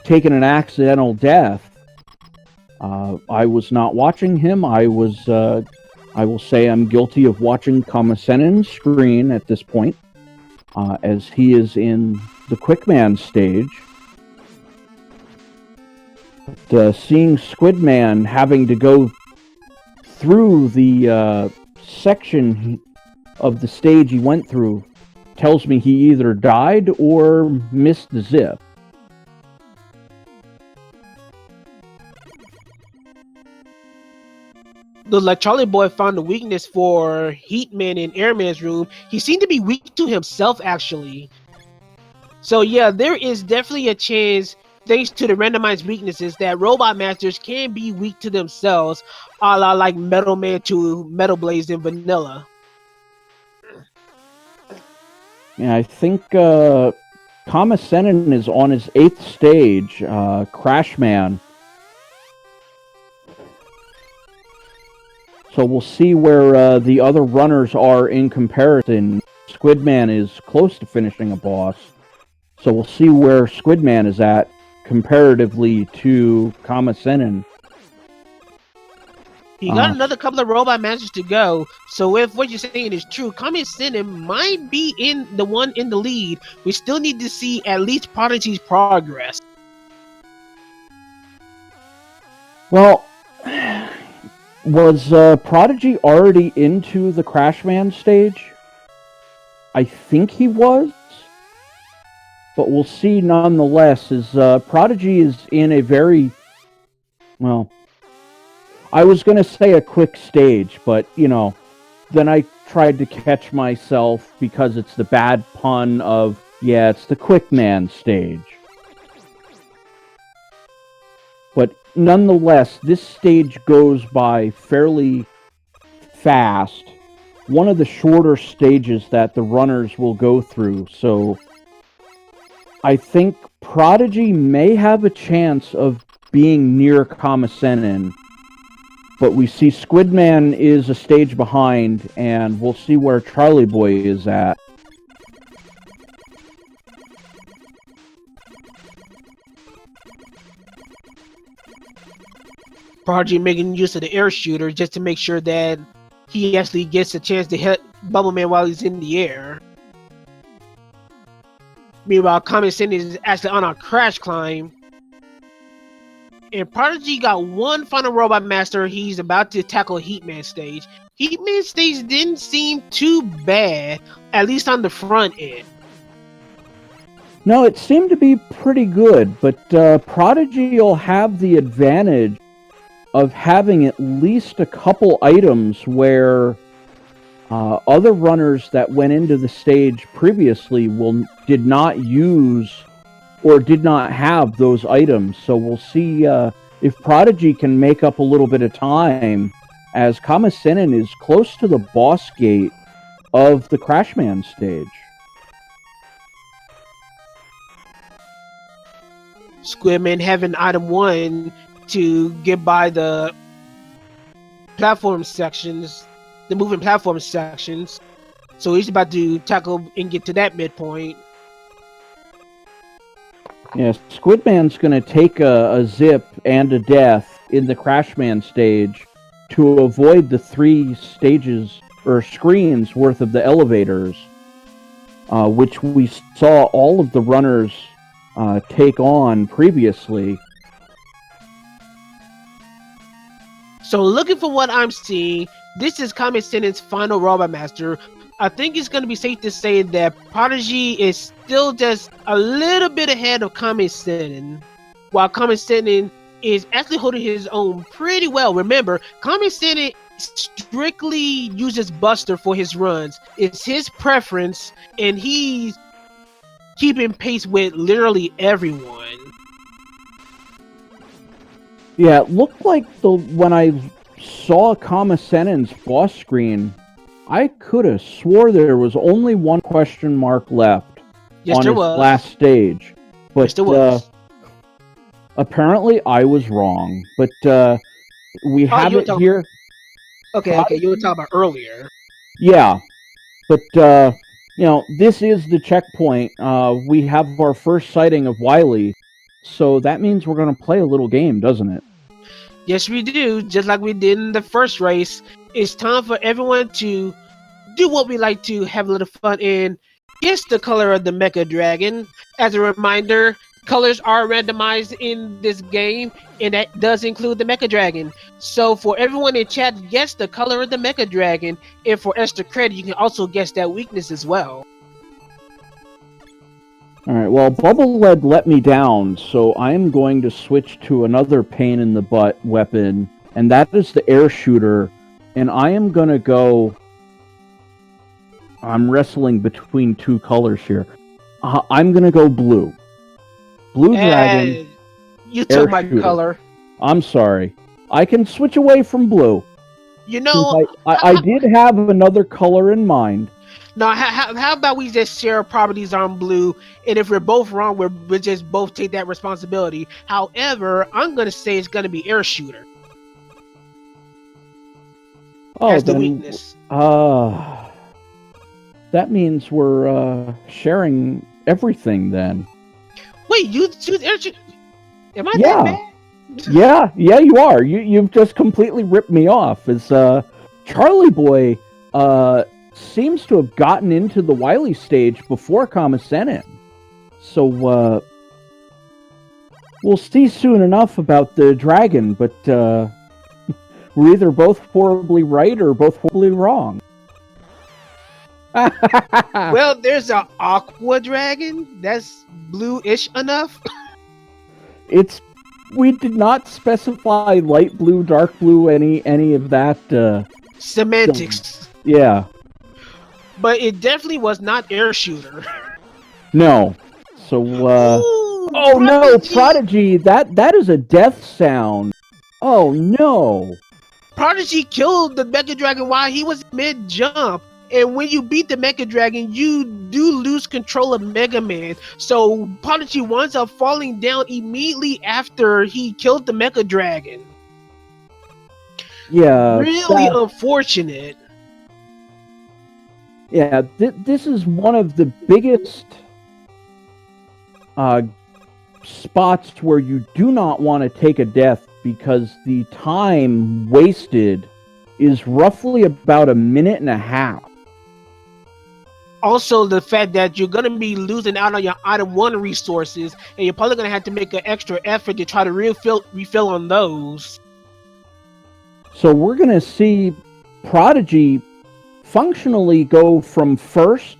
taken an accidental death. I was not watching him. I will say I'm guilty of watching Kami-sen's screen at this point, as he is in the Quickman stage. But, seeing Squidman having to go through the section of the stage he went through tells me he either died or missed the zip. Looks like Charlie Boy found a weakness for Heatman in Airman's room. He seemed to be weak to himself, actually. So yeah, there is definitely a chance, thanks to the randomized weaknesses, that Robot Masters can be weak to themselves, a la like Metal Man to Metal Blaze in Vanilla. Yeah, I think Kamasenin is on his 8th stage, Crashman. So we'll see where the other runners are in comparison. Squidman is close to finishing a boss. So we'll see where Squidman is at comparatively to Kamasenin. He got another couple of robot masters to go. So if what you're saying is true, Kamisinin might be in the one in the lead. We still need to see at least Prodigy's progress. Well, was Prodigy already into the Crashman stage? I think he was. But we'll see nonetheless, as Prodigy is in a very, well, I was going to say a quick stage, but, then I tried to catch myself because it's the bad pun of, yeah, it's the Quick Man stage. But nonetheless, this stage goes by fairly fast. One of the shorter stages that the runners will go through, so I think Prodigy may have a chance of being near Kamasenin, but we see Squidman is a stage behind, and we'll see where Charlie Boy is at. Prodigy making use of the air shooter just to make sure that he actually gets a chance to hit Bubbleman while he's in the air. Meanwhile, Kamisinin is actually on a crash climb. And Prodigy got one final robot master. He's about to tackle Heatman stage. Heatman stage didn't seem too bad, at least on the front end. No, it seemed to be pretty good, but Prodigy will have the advantage of having at least a couple items where other runners that went into the stage previously did not use or did not have those items. So we'll see if Prodigy can make up a little bit of time, as Kamasenin is close to the boss gate of the Crashman stage. Squidman having item 1 to get by the platform sections, the moving platform sections. So he's about to tackle and get to that midpoint. Yes, Squidman's going to take a zip and a death in the Crashman stage to avoid the 3 stages or screens worth of the elevators, which we saw all of the runners take on previously. So looking for what I'm seeing, this is Kamisenin's final robot master. I think it's going to be safe to say that Prodigy is still just a little bit ahead of Kamisinin, while Kamisinin is actually holding his own pretty well. Remember, Kamisinin strictly uses Buster for his runs. It's his preference, and he's keeping pace with literally everyone. Yeah, it looked like when I saw Kamasenin's boss screen, I could have swore there was only one question mark left on his last stage. But apparently I was wrong. But we have it here. Okay, you were talking about earlier. Yeah, but this is the checkpoint. We have our first sighting of Wily, so that means we're going to play a little game, doesn't it? Yes, we do. Just like we did in the first race. It's time for everyone to do what we like to have a little fun in. Guess the color of the Mecha Dragon. As a reminder, colors are randomized in this game, and that does include the Mecha Dragon. So for everyone in chat, guess the color of the Mecha Dragon. And for extra credit, you can also guess that weakness as well. Alright, well, Bubble Lead let me down, so I am going to switch to another pain-in-the-butt weapon, and that is the air shooter. And I am going to go... I'm wrestling between 2 colors here. I'm going to go blue. Blue Dragon. You took my color. I'm sorry. I can switch away from blue. You know, I did have another color in mind. Now, how about we just share properties on Blue, and if we're both wrong, we'll just both take that responsibility. However, I'm gonna say it's gonna be Air Shooter Oh, as the then, weakness. that means we're sharing everything then. Wait, you choose Air Shooter? Am I Yeah. that bad? Yeah, you are. You've just completely ripped me off. As Charlie Boy seems to have gotten into the Wily stage before Kamasenin. So we'll see soon enough about the dragon, but we're either both horribly right or both horribly wrong. Well, there's an Aqua Dragon that's blue-ish enough. We did not specify light blue, dark blue, any of that. Semantics. Yeah. But it definitely was not Air Shooter. No. So Ooh, oh no, Prodigy, that is a death sound. Oh no. Prodigy killed the Mecha Dragon while he was mid-jump. And when you beat the Mecha Dragon, you do lose control of Mega Man. So Prodigy winds up falling down immediately after he killed the Mecha Dragon. Yeah. Really unfortunate. Yeah, this is one of the biggest spots where you do not want to take a death because the time wasted is roughly about 1.5 minutes. Also, the fact that you're going to be losing out on your item 1 resources, and you're probably going to have to make an extra effort to try to refill on those. So we're going to see Prodigy functionally go from first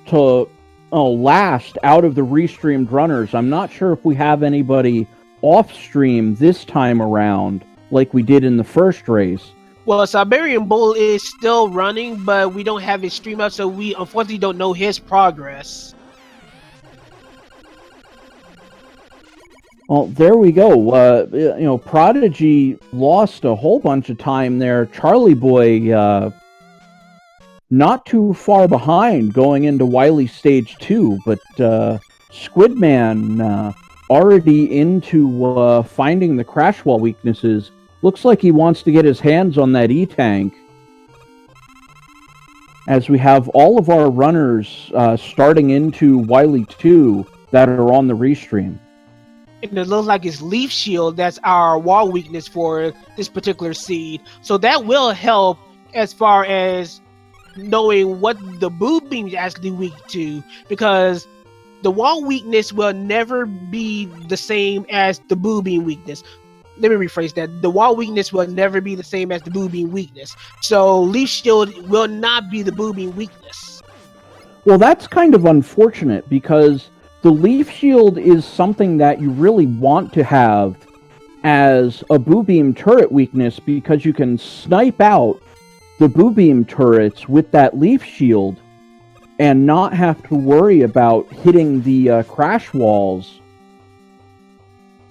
to last out of the restreamed runners. I'm not sure if we have anybody off stream this time around like we did in the first race. Well, Siberian Bull is still running, but we don't have his stream up, so we unfortunately don't know his progress. Well, there we go. Prodigy lost a whole bunch of time there. Charlie Boy, not too far behind going into Wily Stage 2, but Squidman already into finding the crash wall weaknesses. Looks like he wants to get his hands on that E-Tank. As we have all of our runners starting into Wily 2 that are on the restream. And it looks like it's Leaf Shield that's our wall weakness for this particular seed. So that will help as far as knowing what the Boo Beam is actually weak to. Because the wall weakness will never be the same as the Boo Beam weakness. Let me rephrase that. The wall weakness will never be the same as the Boo Beam weakness. So Leaf Shield will not be the Boo Beam weakness. Well, that's kind of unfortunate because the Leaf Shield is something that you really want to have as a Boo Beam turret weakness because you can snipe out the Boo Beam turrets with that Leaf Shield and not have to worry about hitting the crash walls.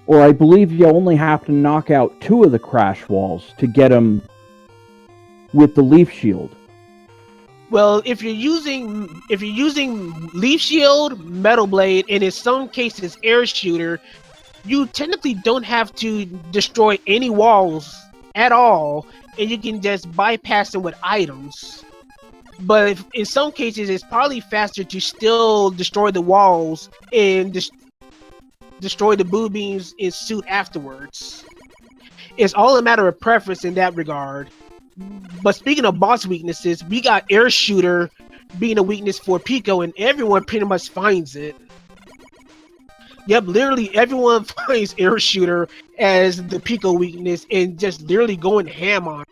Or I believe you only have to knock out 2 of the crash walls to get them with the Leaf Shield. Well, if you're using Leaf Shield, Metal Blade, and in some cases Air Shooter, you technically don't have to destroy any walls at all, and you can just bypass them with items. But in some cases, it's probably faster to still destroy the walls and destroy the Boo Beams in suit afterwards. It's all a matter of preference in that regard. But speaking of boss weaknesses, we got Air Shooter being a weakness for Pico, and everyone pretty much finds it. Yep, literally everyone finds Air Shooter as the Pico weakness and just literally going ham on it.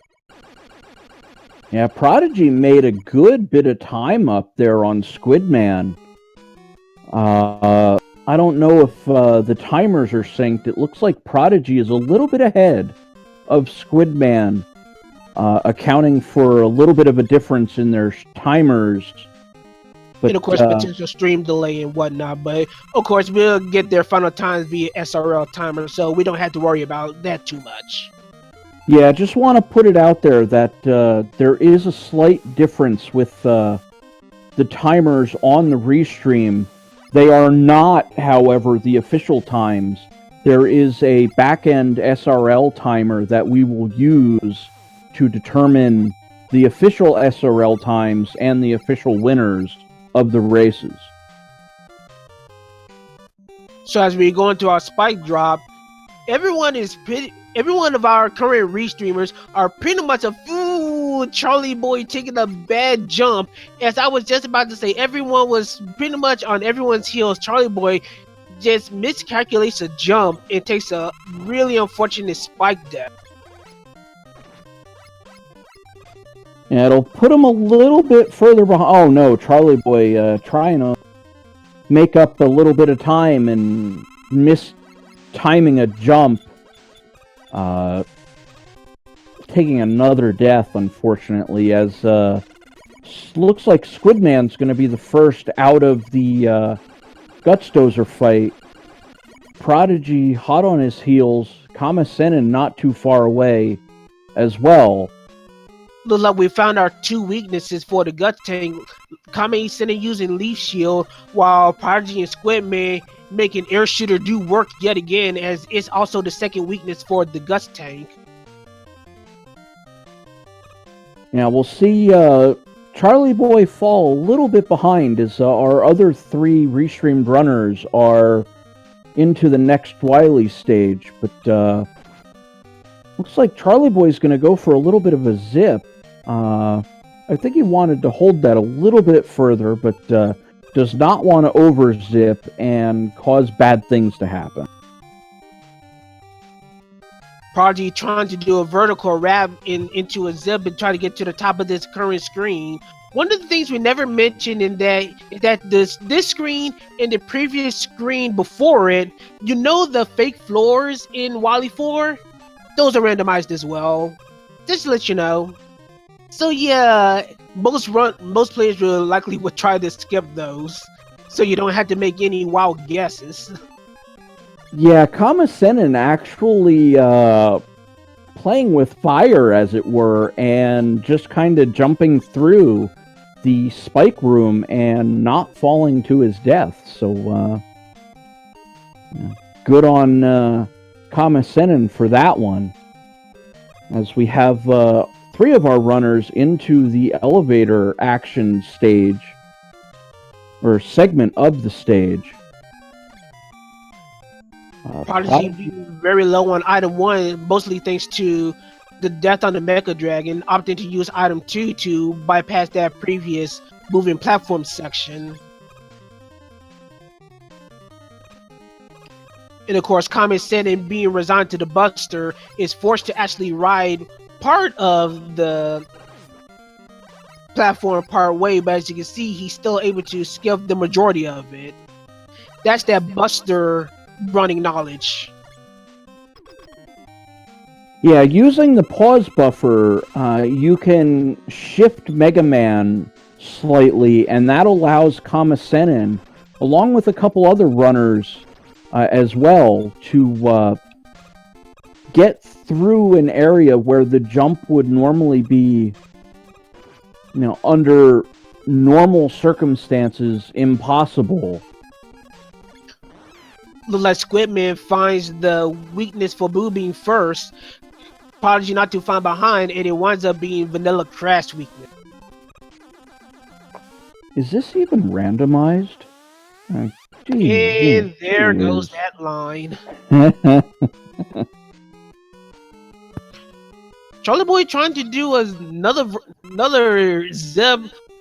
Yeah, Prodigy made a good bit of time up there on Squidman. I don't know if the timers are synced. It looks like Prodigy is a little bit ahead of Squidman, accounting for a little bit of a difference in their timers. But, and of course, potential stream delay and whatnot. But of course, we'll get their final times via SRL timer, so we don't have to worry about that too much. Yeah, I just want to put it out there that there is a slight difference with the timers on the restream. They are not, however, the official times. There is a back-end SRL timer that we will use to determine the official SRL times and the official winners of the races. So as we go into our spike drop, every one of our current restreamers are pretty much a fool. Charlie Boy taking a bad jump. As I was just about to say, everyone was pretty much on everyone's heels. Charlie Boy just miscalculates a jump and takes a really unfortunate spike death. Yeah, it'll put him a little bit further behind. Oh no, Charlie Boy trying to make up a little bit of time and timing a jump. Taking another death, unfortunately, as looks like Squidman's going to be the first out of the Gutsdozer fight. Prodigy hot on his heels. Kamasenin not too far away as well. Looks like we found our two weaknesses for the Guts tank. Kamasenin using Leaf Shield, while Prodigy and Squidman making Air Shooter do work yet again, as it's also the second weakness for the Guts tank. Now we'll see Charlie Boy fall a little bit behind as our other three restreamed runners are into the next Wily stage, but looks like Charlie Boy's going to go for a little bit of a zip. I think he wanted to hold that a little bit further, but does not want to over zip and cause bad things to happen. Prodigy trying to do a vertical wrap into a zip and try to get to the top of this current screen. One of the things we never mentioned in that is that this screen and the previous screen before it, you know, the fake floors in Wily 4, those are randomized as well. Just to let you know. So yeah, most players will likely would try to skip those, so you don't have to make any wild guesses. Yeah, Kamasenin actually playing with fire, as it were, and just kind of jumping through the spike room and not falling to his death. So good on Kamasenin for that one. As we have three of our runners into the elevator action stage, or segment of the stage. Prodigy being very low on item 1, mostly thanks to the death on the Mecha Dragon, opting to use item 2 to bypass that previous moving platform section. And of course, Kamasenin being resigned to the Buster is forced to actually ride part of the platform part way, but as you can see, he's still able to skip the majority of it. That's that Buster running knowledge. Yeah, using the pause buffer, you can shift Mega Man slightly, and that allows Kamasenin, along with a couple other runners as well, to get through an area where the jump would normally be, you know, under normal circumstances, impossible. Looks like Squidman finds the weakness for Boo being first. Prodigy not too far behind, and it winds up being Vanilla Crash weakness. Is this even randomized? And there goes that line. Charlie Boy trying to do another zip,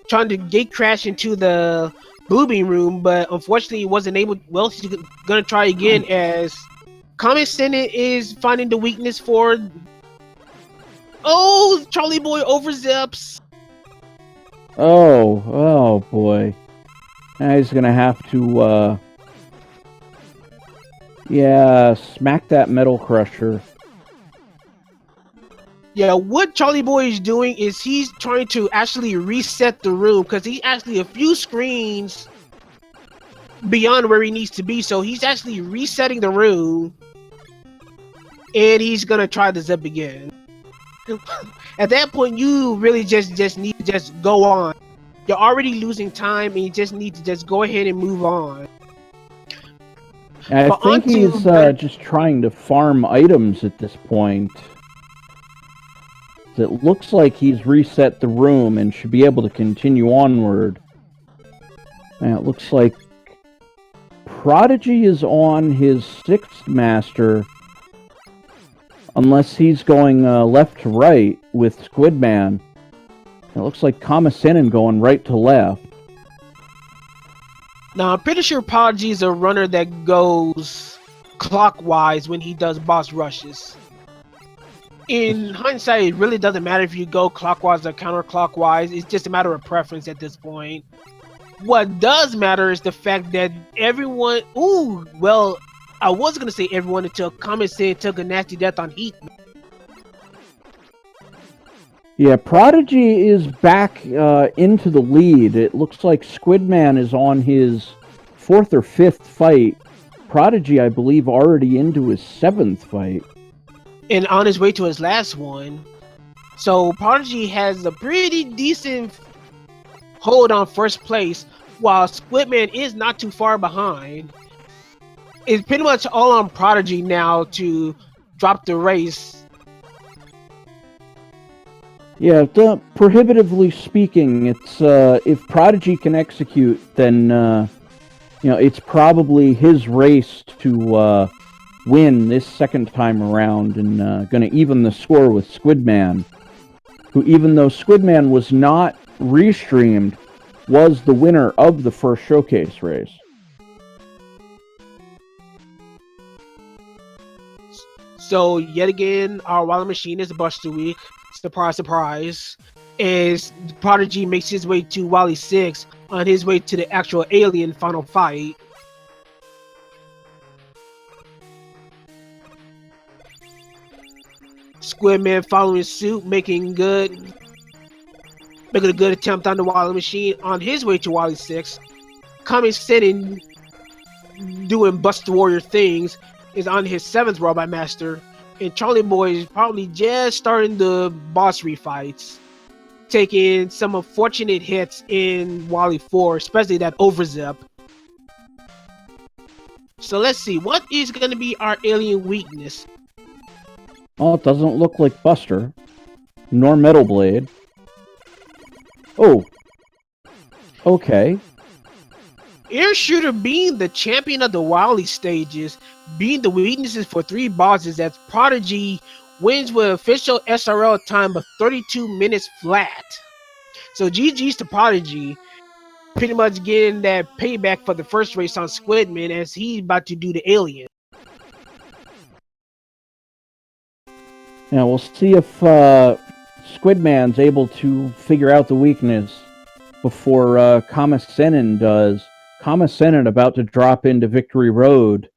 trying to gate crash into the boobing room, but unfortunately he wasn't able. Well, he's gonna try again as Kamasenin is finding the weakness for. Oh, Charlie Boy overzips. Oh boy. Now he's gonna have to, yeah, smack that Metal Crusher. Yeah, what Charlie Boy is doing is he's trying to actually reset the room, because he's actually a few screens beyond where he needs to be, so he's actually resetting the room, and he's gonna try the zip again. At that point, you really just need to just go on. You're already losing time, and you just need to just go ahead and move on. I But think onto he's better- just trying to farm items at this point. It looks like he's reset the room and should be able to continue onward. And it looks like Prodigy is on his 6th master, unless he's going left to right with Squidman. It looks like Kamasenin going right to left. Now, I'm pretty sure Prodigy is a runner that goes clockwise when he does boss rushes. In hindsight, it really doesn't matter if you go clockwise or counterclockwise. It's just a matter of preference at this point. What does matter is the fact that everyone... Ooh, well, I was going to say everyone until Kamasenin took a nasty death on Heat. Yeah, Prodigy is back into the lead. It looks like Squidman is on his 4th or 5th fight. Prodigy, I believe, already into his 7th fight. And on his way to his last one. So Prodigy has a pretty decent hold on first place, while Squidman is not too far behind. It's pretty much all on Prodigy now to drop the race. Yeah, prohibitively speaking, it's if Prodigy can execute, then it's probably his race to win this second time around, and going to even the score with Squidman, who, even though Squidman was not restreamed, was the winner of the first showcase race. So yet again, our Wily machine is Buster Week. Surprise, surprise. As Prodigy makes his way to Wily 6 on his way to the actual alien final fight. Squidman following suit, making a good attempt on the Wily machine on his way to Wily 6. Kamasenin, doing Buster Warrior things, is on his 7th Robot Master, and Charlie Boy is probably just starting the boss refights, taking some unfortunate hits in Wily 4, especially that overzip. So let's see, what is going to be our alien weakness? Well, it doesn't look like Buster, nor Metal Blade. Oh. Okay. Air Shooter being the champion of the Wily stages, being the weaknesses for 3 bosses, as Prodigy wins with official SRL time of 32 minutes flat. So GG's to Prodigy, pretty much getting that payback for the first race on Squidman as he's about to do the alien. Now we'll see if Squidman's able to figure out the weakness before Kamasenin does. Kamasenin about to drop into Victory Road.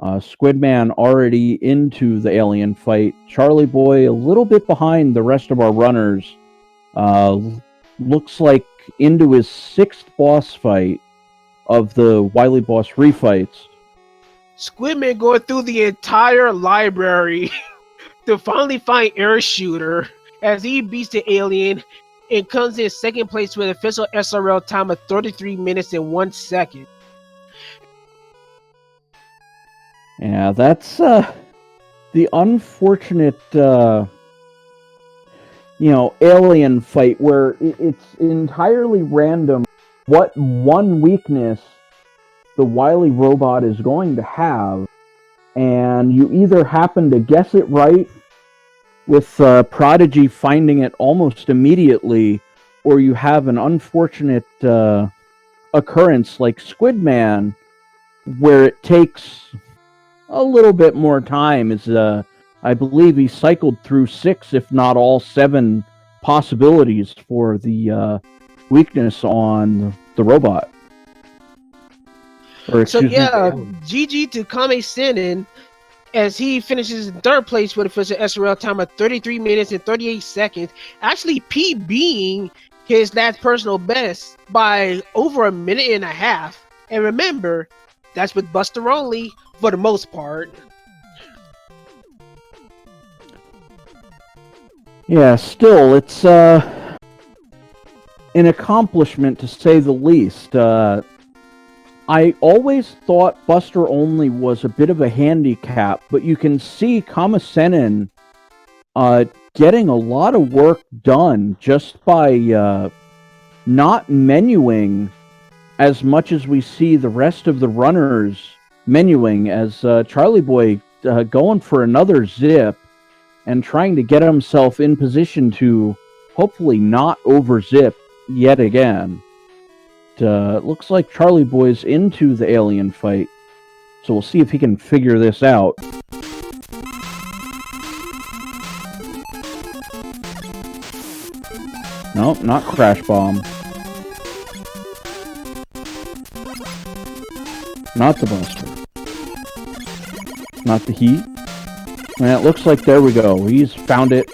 Squidman already into the alien fight. Charlie Boy a little bit behind the rest of our runners. Looks like into his 6th boss fight of the Wily Boss refights. Squidman going through the entire library to finally find Air Shooter as he beats the alien and comes in 2nd place with official SRL time of 33 minutes and 1 second. Yeah, that's the unfortunate alien fight where it's entirely random what one weakness the Wily robot is going to have, and you either happen to guess it right with Prodigy finding it almost immediately, or you have an unfortunate occurrence like Squidman where it takes a little bit more time. Is I believe he cycled through 6, if not all 7 possibilities for the weakness on the robot. So yeah, GG to Kamasenin as he finishes in 3rd place with official SRL time of 33 minutes and 38 seconds. Actually, PBing his last personal best by over 1.5 minutes. And remember, that's with Buster only for the most part. Yeah, still, it's an accomplishment to say the least. I always thought Buster Only was a bit of a handicap, but you can see Kamasenin getting a lot of work done just by not menuing as much as we see the rest of the runners menuing, as Charlie Boy going for another zip and trying to get himself in position to hopefully not overzip yet again. It looks like Charlie Boy's into the alien fight, so we'll see if he can figure this out. Nope, not Crash Bomb. Not the Buster. Not the Heat. And it looks like, there we go, he's found it.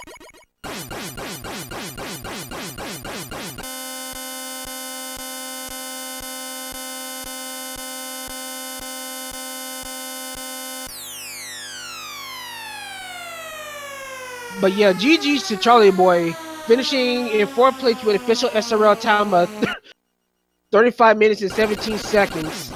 But yeah, GG's to Charlie Boy, finishing in 4th place with official SRL time of 35 minutes and 17 seconds.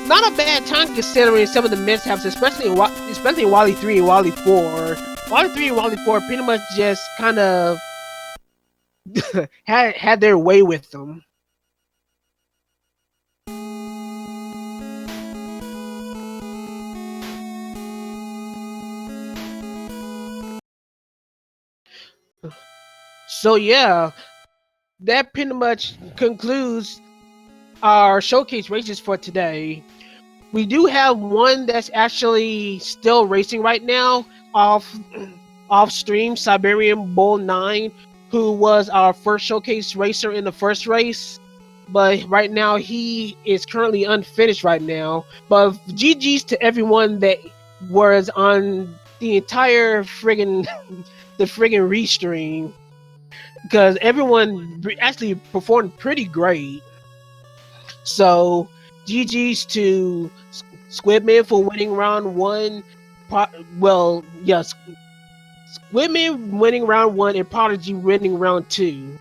Not a bad time considering some of the mishaps, especially in Wily 3 and Wily 4. Wily 3 and Wily 4 pretty much just kind of had their way with them. So yeah, that pretty much concludes our showcase races for today. We do have one that's actually still racing right now off stream, Siberian Bull 9, who was our first showcase racer in the first race. But right now he is currently unfinished right now. But GG's to everyone that was on the entire friggin' restream, because everyone actually performed pretty great. So GG's to Squidman for winning round 1. Well, yes, Squidman winning round 1 and Prodigy winning round 2,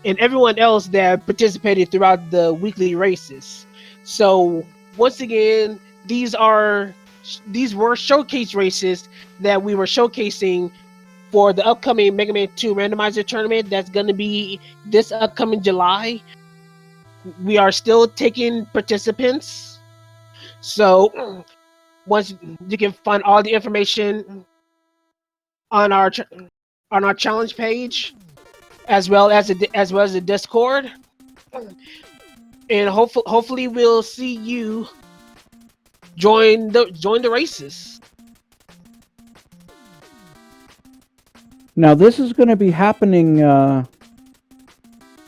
and everyone else that participated throughout the weekly races. So once again, these were showcase races that we were showcasing for the upcoming Mega Man 2 Randomizer tournament that's going to be this upcoming July. We are still taking participants, so once you can find all the information on our challenge page, as well as the Discord, and hopefully we'll see you join the races. Now this is going to be happening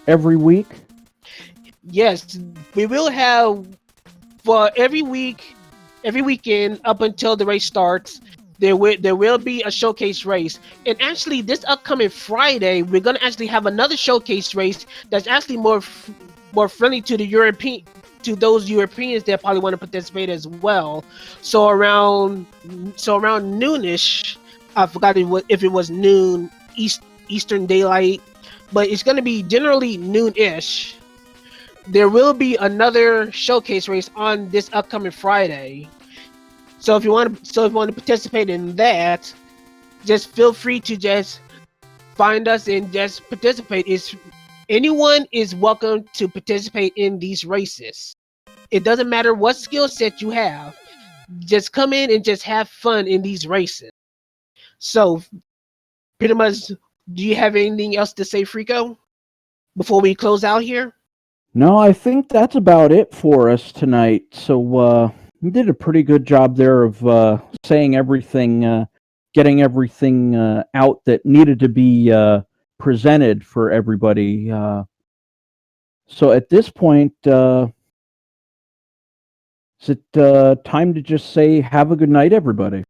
every week. Yes, we will have for every weekend up until the race starts. There will be a showcase race, and actually this upcoming Friday we're gonna actually have another showcase race that's actually more friendly to those Europeans that probably want to participate as well. So around noonish, I forgot if it was noon Eastern Daylight, but it's gonna be generally noon-ish. There will be another showcase race on this upcoming Friday. So if you want to participate in that, just feel free to just find us and just participate. Anyone is welcome to participate in these races. It doesn't matter what skill set you have. Just come in and just have fun in these races. So pretty much, do you have anything else to say, Frico, before we close out here? No, I think that's about it for us tonight. So we did a pretty good job there of saying everything, getting everything out that needed to be presented for everybody. So at this point, is it time to just say have a good night, everybody?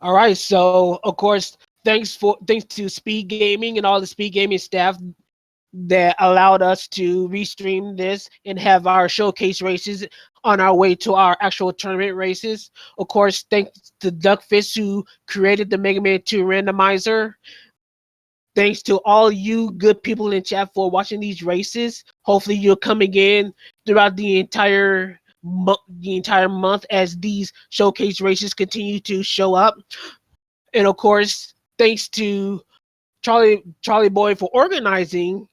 All right. So of course, thanks to Speed Gaming and all the Speed Gaming staff that allowed us to restream this and have our showcase races on our way to our actual tournament races. Of course, thanks to Duckfist who created the Mega Man 2 randomizer. Thanks to all you good people in chat for watching these races. Hopefully you'll come again throughout the entire month as these showcase races continue to show up. And of course, thanks to Charlie Boy for organizing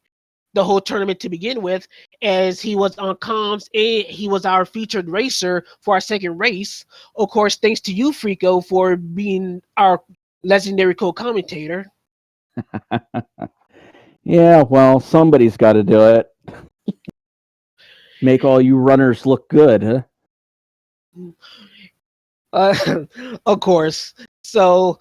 the whole tournament to begin with, as he was on comms and he was our featured racer for our second race. Of course, thanks to you, Frico, for being our legendary co-commentator. Yeah, well, somebody's got to do it. Make all you runners look good, huh? Of course. So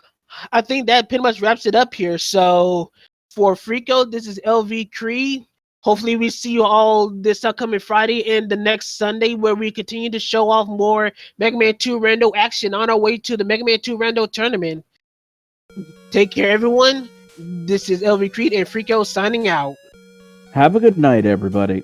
I think that pretty much wraps it up here. So for Frico, this is LV Cree. Hopefully we see you all this upcoming Friday and the next Sunday where we continue to show off more Mega Man 2 Rando action on our way to the Mega Man 2 Rando tournament. Take care, everyone. This is LV Creed and Frico signing out. Have a good night, everybody.